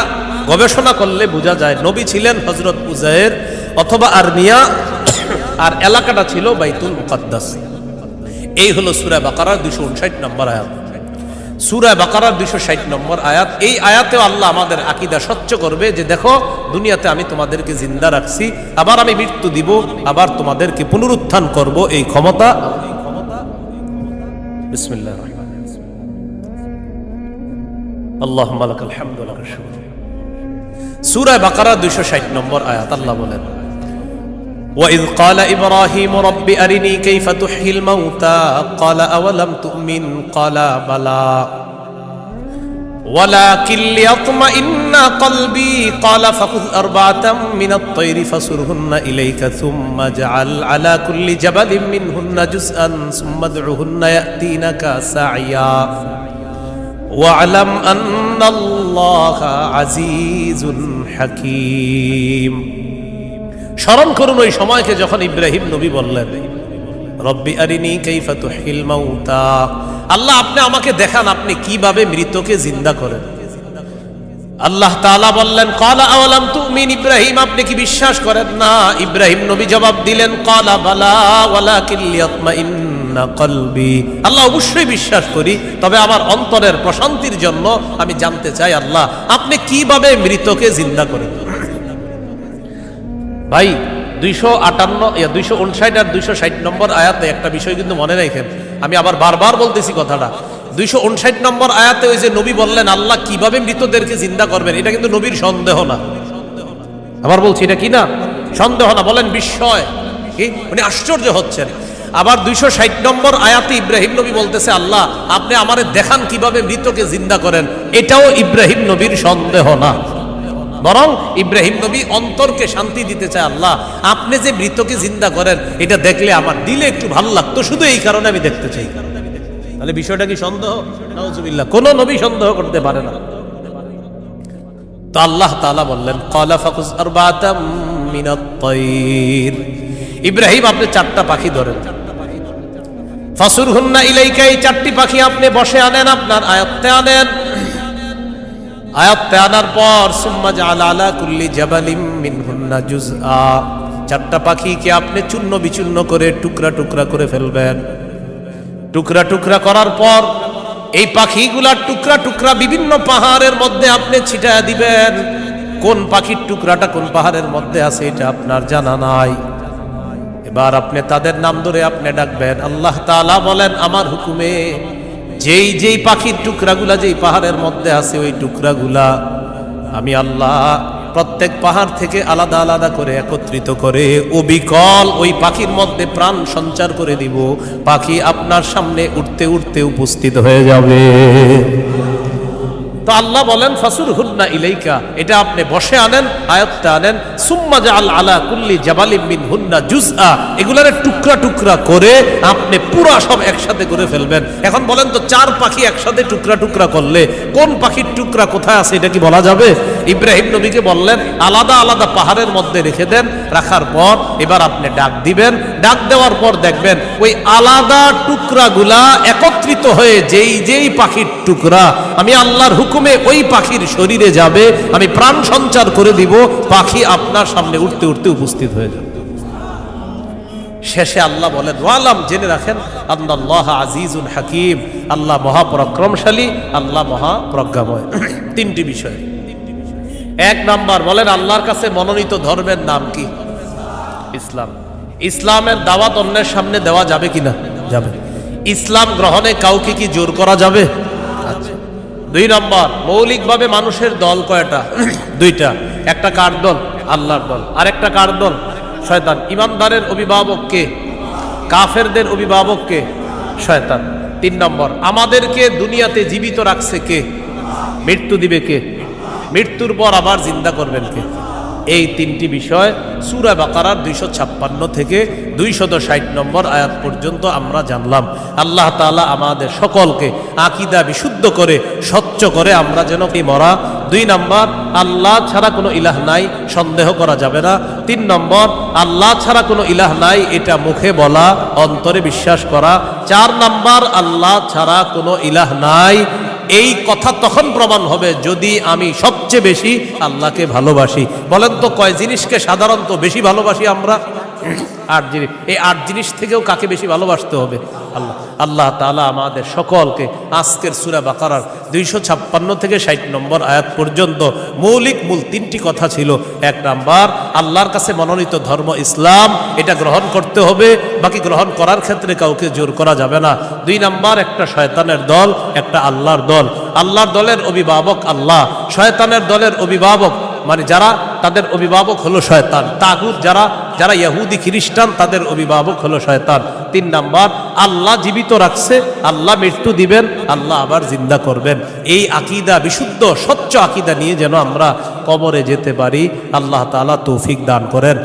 গবেষণা করলে বোঝা যায় নবী ছিলেন হযরত উজাইর অথবা আরমিয়া, আর এলাকাটা ছিল বাইতুল মুকাদ্দাস। এই হলো সূরা বাকারার 259 নম্বর আয়াত। সূরা বাকারার 260 নম্বর আয়াত। এই আয়াতেও আল্লাহ আমাদের আকীদা স্বচ্ছ করবে যে দেখো দুনিয়াতে আমি তোমাদেরকে জিন্দা রাখছি, আবার আমি মৃত্যু দিব, আবার তোমাদেরকে পুনরুত্থান করব, এই ক্ষমতা। বিসমিল্লাহির রহমানির রহিম। আল্লাহুম্মা লাকাল হামদু ওয়া লাকাশ শুকর। সূরা বাকারা 260 নম্বর আয়াত আল্লাহ বলেন وَإِذْ قَالَ إِبْرَاهِيمُ رَبِّ أَرِنِي كَيْفَ تُحْيِي الْمَوْتَى قَالَ أَوَلَمْ تُؤْمِنْ قَالَ بَلَى وَلَكِنْ لِيَطْمَئِنَّ قَلْبِي قَالَ فَخُذْ أَرْبَعَةً مِنَ الطَّيْرِ فَصُرْهُنَّ إِلَيْكَ ثُمَّ اجْعَلْ عَلَى كُلِّ جَبَلٍ مِنْهُنَّ جُزْءًا ثُمَّ ادْعُهُنَّ يَأْتِينَكَ سَعْيًا وَاعْلَمْ أَنَّ اللَّهَ عَزِيزٌ حَكِيمٌ। স্মরণ করুন ওই সময়কে যখন ইব্রাহিম নবী বললেন রব্বি আরিনি কাইফা তুহিল মাউতা, আল্লাহ আপনি আমাকে দেখান আপনি কিভাবে মৃতকে জিন্দা করেন। আল্লাহ তাআলা বললেন ক্বালা আওয়ালাম তুমিন, ইব্রাহিম আপনি কি বিশ্বাস করেন না? ইব্রাহিম নবী জবাব দিলেন ক্বালা বালা ওয়ালাকিন লিয়াতমাইন্না কলবি, আল্লাহ অবশ্যই বিশ্বাস করি, তবে আমার অন্তরের প্রশান্তির জন্য আমি জানতে চাই আল্লাহ আপনি কিভাবে মৃতকে জিন্দা করেন। ভাই 259 আর 260 নম্বর আয়াতে একটা বিষয় কিন্তু মনে রাখেন, আমি আবার বারবার বলতেছি কথাটা। 259 নম্বর আয়াতে ওই যে নবী বললেন আল্লাহ কিভাবে মৃতদেরকে জিন্দা করবেন, এটা কিন্তু নবীর সন্দেহ না। আবার বলছি এটা কি না? সন্দেহ না, বলেন বিস্ময়, কি উনি আশ্চর্য হচ্ছেন। আবার 260 নম্বর আয়াতে ইব্রাহিম নবী বলতেছে আল্লাহ আপনি আমারে দেখান কিভাবে মৃতকে জিন্দা করেন, এটাও ইব্রাহিম নবীর সন্দেহ না, বরং ইব্রাহিম নবী অন্তরকে শান্তি দিতে চায় আল্লাহ আপনি যে মৃতকে জিন্দা করেন এটা দেখলে আমার দিলে একটু ভালো লাগতো, শুধু এই কারণে আমি দেখতে চাই। তাহলে বিষয়টা কি সন্দেহ? নাউজুবিল্লাহ, কোন নবী সন্দেহ করতে পারে না। তো আল্লাহ তাআলা বললেন ক্বালা ফাকুজ আরবাতাম মিনাত তায়র, ইব্রাহিম আপনি 4টা পাখি ধরেন, ফাসুরহুন্না ইলাইকা, এই 4টি পাখি আপনি বসে আনেন, আপনার আয়ত্তে আনেন। আয়াতে আনার পর সুম্মা জাআল আলা কুল্লি জাবালিম মিনহুন্না জুজআ, 4টা পাখিকে আপনি চূর্ণ বিচূর্ণ করে টুকরা টুকরা করে ফেলবেন। টুকরা টুকরা করার পর এই পাখিগুলার টুকরা টুকরা বিভিন্ন পাহাড়ের মধ্যে আপনি ছিটায়া দিবেন। কোন পাখির টুকরাটা কোন পাহাড়ের মধ্যে আছে এটা আপনার জানা নাই। এবার আপনি তাদের নাম ধরে আপনি ডাকবেন। আল্লাহ তাআলা বলেন আমার হুকুমে যেই যেই পাখির টুকরাগুলা যেই পাহাড়ের মধ্যে আছে ওই টুকরাগুলা আমি আল্লাহ প্রত্যেক পাহাড় থেকে আলাদা আলাদা করে একত্রিত করে অবিকল ওই পাখির মধ্যে প্রাণ সঞ্চার করে দিব। পাখি আপনার সামনে উঠতে উঠতে উপস্থিত হয়ে যাবে। তো আল্লাহ বলেন ফাসুরহুন্না ইলাইকা, এটা আপনি বসে আনেন, আয়াতটা আনেন। সুম্মা জাআল আলা কুল্লি জাবালিম মিনহুন্না জুজআ, এগুলারে টুকরা টুকরা করে আপনি পুরা সব একসাথে করে ফেলবেন। এখন বলেন তো 4 পাখি একসাথে টুকরা টুকরা করলে কোন পাখির টুকরা কোথায় আছে এটা কি বলা যাবে? ইব্রাহিম নবীকে বললেন আলাদা আলাদা পাহাড়ের মধ্যে রেখে দেন। রাখার পর এবার আপনি ডাক দিবেন। ডাক দেওয়ার পর দেখবেন ওই আলাদা টুকরাগুলা একত্রিত হয়ে যেই যেই পাখির টুকরা আমি আল্লাহর হুকুমে ওই পাখির শরীরে যাবে, আমি প্রাণ সঞ্চার করে দিব, পাখি আপনার সামনে উঠতে উঠতে উপস্থিত হয়ে যাবে। শেষে আল্লাহ বলেন ওয়ালাম, জেনে রাখেন আল্লাহ আজিজুল হাকিম, আল্লাহ মহাপরাক্রমশালী, আল্লাহ মহাপ্রজ্ঞাময়। 3টি বিষয়। 1 নাম্বার বলেন আল্লাহর কাছে মনোনীত ধর্মের নাম কি? ইসলাম। ইসলামের দাওয়াত অন্যের সামনে দেওয়া যাবে কিনা? যাবে। ইসলাম গ্রহণে কাউকে কি জোর করা যাবে? দুই নম্বর, মৌলিকভাবে মানুষের দল কয়টা? দুইটা। একটা কার দল? আল্লাহর দল। আর একটা কার দল? শয়তান। ইমানদারের অভিভাবক কে? কাফেরদের অভিভাবক কে? শয়তান। তিন নম্বর, আমাদেরকে দুনিয়াতে জীবিত রাখছে কে? মৃত্যু দিবে কে? মৃত্যুর পর আবার জিন্দা করবেন কে? এই তিনটি বিষয় সূরা বাকারার 256 থেকে 260 নম্বর আয়াত পর্যন্ত আমরা জানলাম। আল্লাহ তাআলা আমাদের সকলকে আকীদা বিশুদ্ধ করে স্বচ্ছ করে আমরা যেন মরা। দুই নম্বর, আল্লাহ ছাড়া কোনো ইলাহ নাই, সন্দেহ করা যাবে না। তিন নম্বর, আল্লাহ ছাড়া কোনো ইলাহ নাই এটা মুখে বলা, অন্তরে বিশ্বাস করা। চার নম্বর, আল্লাহ ছাড়া কোনো ইলাহ নাই এই কথা তখন প্রমাণ হবে যদি আমি সবচেয়ে বেশি আল্লাহকে ভালোবাসি। বলেন তো কয় জিনিসকে সাধারণত বেশি ভালোবাসি আমরা? 8 জিনিস। এই 8 জিনিস থেকেও কাকে বেশি ভালোবাসতে হবে? আল্লাহ। আল্লাহ তাআলা আমাদের সকলকে আজকের সূরা বাকারার 256 থেকে 60 নম্বর আয়াত পর্যন্ত মৌলিক মূল তিনটি কথা ছিল। এক নাম্বার, আল্লাহর কাছে মনোনীত ধর্ম ইসলাম, এটা গ্রহণ করতে হবে, বাকি গ্রহণ করার ক্ষেত্রে কাউকে জোর করা যাবে না। দুই নাম্বার, একটা শয়তানের দল, একটা আল্লাহর দল। আল্লাহর দলের অভিভাবক আল্লাহ, শয়তানের দলের অভিভাবক মানে যারা, তাদের অভিভাবক হলো শয়তান। তাগুত যারা ইহুদি খ্রিস্টান, তাদের অভিভাবক হলো শয়তান। তিন নাম্বার, আল্লাহ জীবিত রাখছে, আল্লাহ মৃত্যু দিবেন, আল্লাহ আবার জিন্দা করবেন। এই আকীদা, বিশুদ্ধ স্বচ্ছ আকীদা নিয়ে যেন আমরা কবরে যেতে পারি। আল্লাহ তাআলা তৌফিক দান করেন।